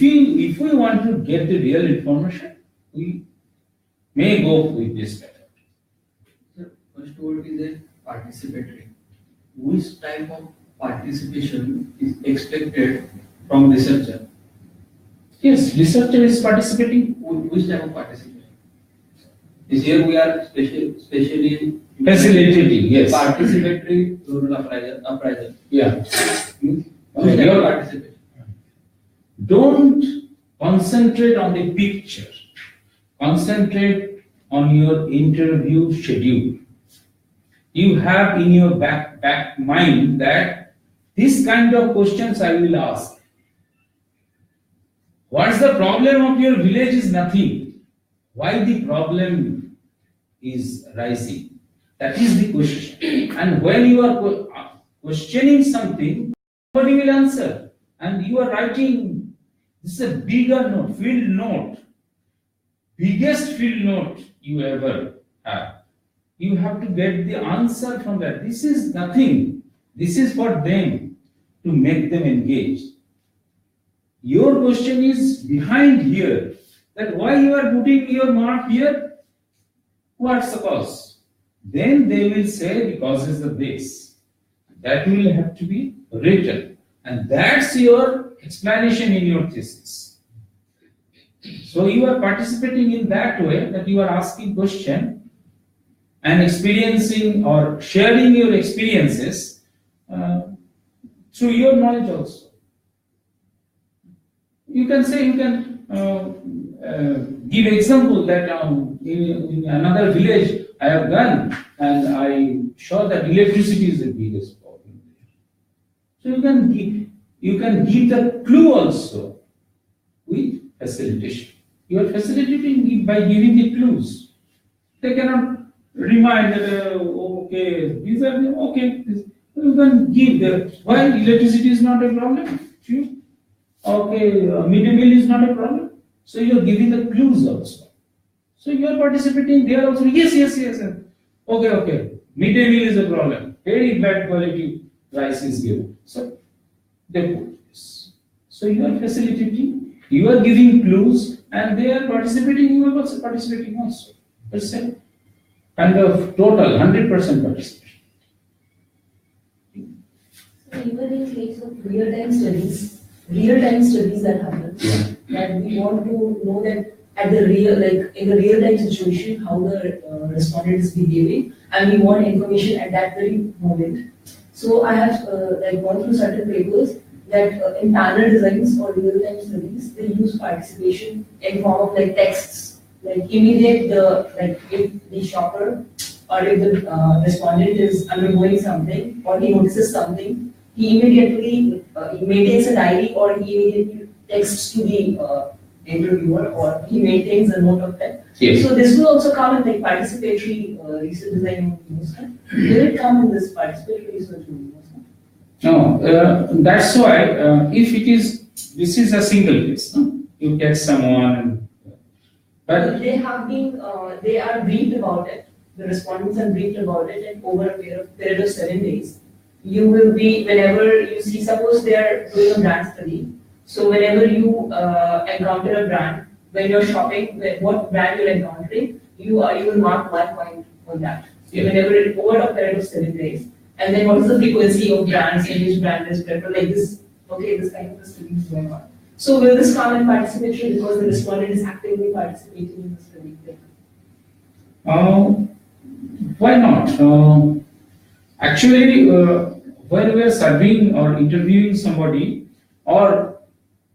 we want to get the real information, we may go with this method. Sir, first word is a participatory. Which type of participation is expected from researcher? Yes, researcher is participating. Which type of participation? This year we are specially Facilitating, yes. Participatory rural appraisal. Yeah. Which type of Your- participation? Don't concentrate on the picture. Concentrate on your interview schedule. You have in your back mind that this kind of questions I will ask. What's the problem of your village is nothing. Why the problem is rising? That is the question. And when you are questioning something, nobody will answer. And you are writing, this is a bigger note, field note. Biggest field note you ever have. You have to get the answer from that. This is nothing. This is for them to make them engage. Your question is behind here. That why you are putting your mark here? What's the cause? Then they will say because is of this. That will have to be written. And that's your explanation in your thesis. So you are participating in that way that you are asking question and experiencing or sharing your experiences through your knowledge also. You can say, you can give example that in another village I have gone and I saw that electricity is the biggest problem there. So you can give the clue also with facilitation. You are facilitating by giving the clues. They cannot remind that okay, these are okay. You can give the why electricity is not a problem. True. Okay, midday meal is not a problem. So you are giving the clues also. So you are participating there also. Yes. Okay. Midday meal is a problem. Very bad quality rice is given. So they put this. So you are facilitating. You are giving clues, and they are participating. You are also participating also. That's it. Kind of total 100% participation. So even in case of real-time studies that happen, that we want to know that at the in the real-time situation, how the respondent is behaving, and we want information at that very moment. So I have gone through certain papers that in panel designs or real-time studies, they use participation in form of texts, immediate if the shopper or if the respondent is undergoing something or he notices something, he immediately he maintains a diary or he immediately texts to the interviewer or he maintains a note of that. Yes. So this will also come in participatory research design. Will it come in this participatory research? No, that's why if it is, this is a single case. No? You get someone, but they are briefed about it. The respondents are briefed about it, and over a period of 7 days, you will be, whenever you see, suppose they are doing a brand study. So whenever you encounter a brand, when you're shopping, what brand you're encountering, you will mark 1 point on that. So whenever over a period of 7 days, and then what is the frequency of brands and which brand is preferred, like this. Okay, this kind of study is going on. So will this come in participation because the respondent is actively participating in the study? Why not? Actually, when we are serving or interviewing somebody or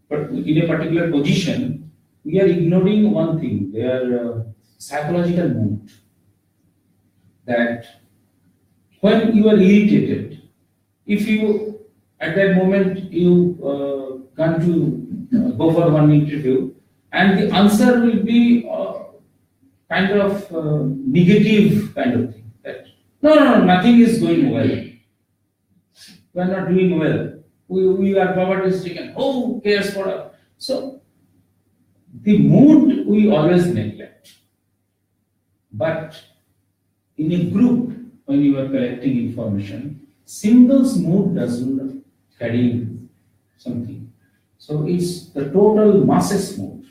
in a particular position, we are ignoring one thing, their psychological mood. That when you are irritated, if you at that moment you come to go for one interview and the answer will be kind of negative kind of thing, that no, nothing is going well, we are not doing well, we are poverty stricken, who cares for us? So the mood we always neglect, but in a group when you are collecting information, single's mood doesn't carry something. So it's the total masses mood.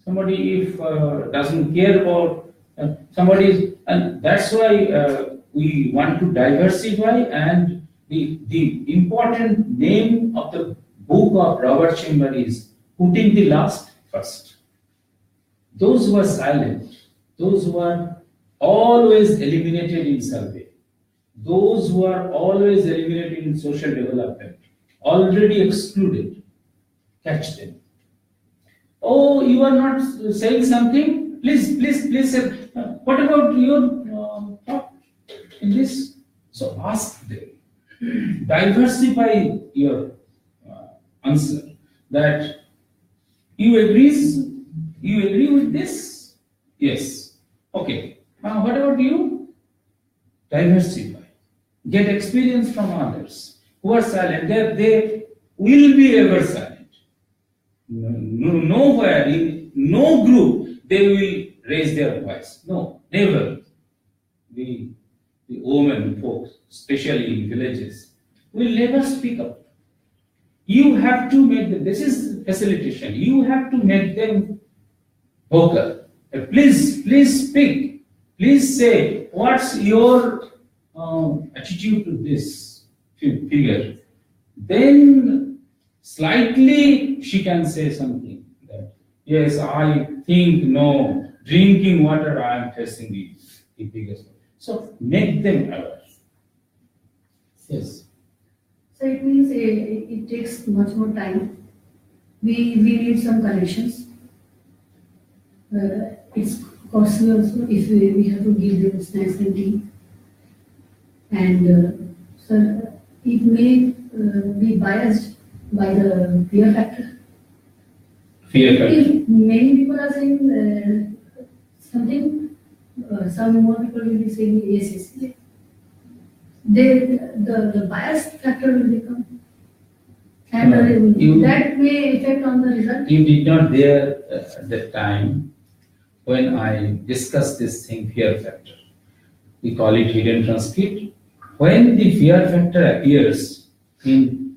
Somebody if doesn't care about somebody, and that's why we want to diversify, and the important name of the book of Robert Chamber is Putting the Last First. Those who are silent, those who are always eliminated in survey, those who are always eliminated in social development, already excluded, catch them. Oh, you are not saying something? Please, what about your thought in this? So ask them. Diversify your answer. That you agree with this? Yes. Okay. What about you? Diversify. Get experience from others who are silent. They will be ever silent. Nowhere, in no group, they will raise their voice. No, never. The women folks, especially in villages, will never speak up. You have to make them, this is facilitation, you have to make them vocal. Please speak. Please say, what's your attitude to this figure? Then slightly she can say something that, yes, I think no, drinking water I am facing the biggest. So make them aware. Yes. So it means it takes much more time. We need some connections. It's costly also if we have to give them snacks and tea. And so it may be biased by the fear factor. Fear factor. If many people are saying something, some more people will be saying yes. The bias factor will become, and that may affect on the result. You did not there at that time when I discussed this thing, fear factor. We call it hidden transcript. When the fear factor appears in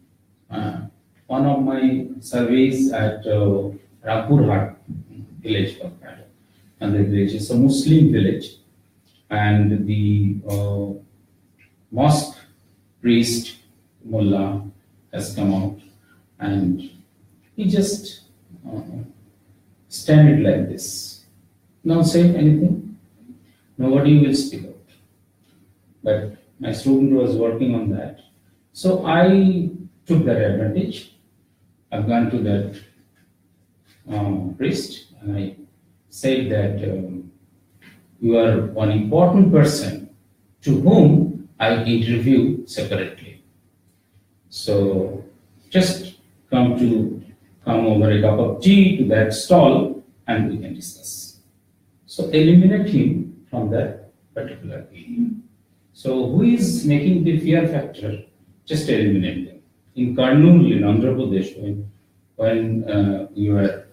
one of my surveys at Rampurhat village, and the village is a Muslim village, and the mosque priest mullah has come out, and he just stand like this. Not say anything. Nobody will speak out. But my student was working on that, so I took that advantage. I've gone to that priest and I said that you are one important person to whom I interview separately. So just come over a cup of tea to that stall and we can discuss. So eliminate him from that particular area. So who is making the fear factor? Just eliminate them. In Karnool, in Andhra Pradesh, when you are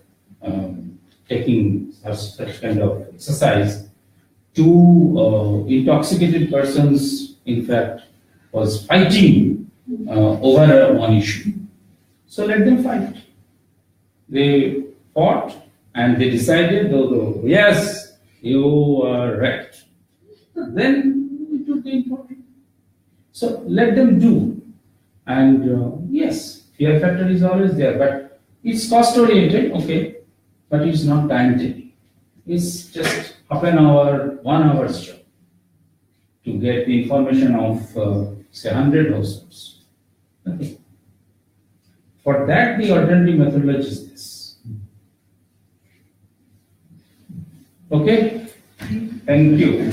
taking such kind of exercise, two intoxicated persons, in fact, was fighting over one issue. So let them fight. They fought and they decided, yes, you are right. Then we took the information. So let them do. And yes, fear factor is always there, but it's cost oriented, okay, but it's not time taking. It's just half an hour, 1 hour's job to get the information of say 100 households. Okay. For that, the alternative methodology is this. Okay? Thank you.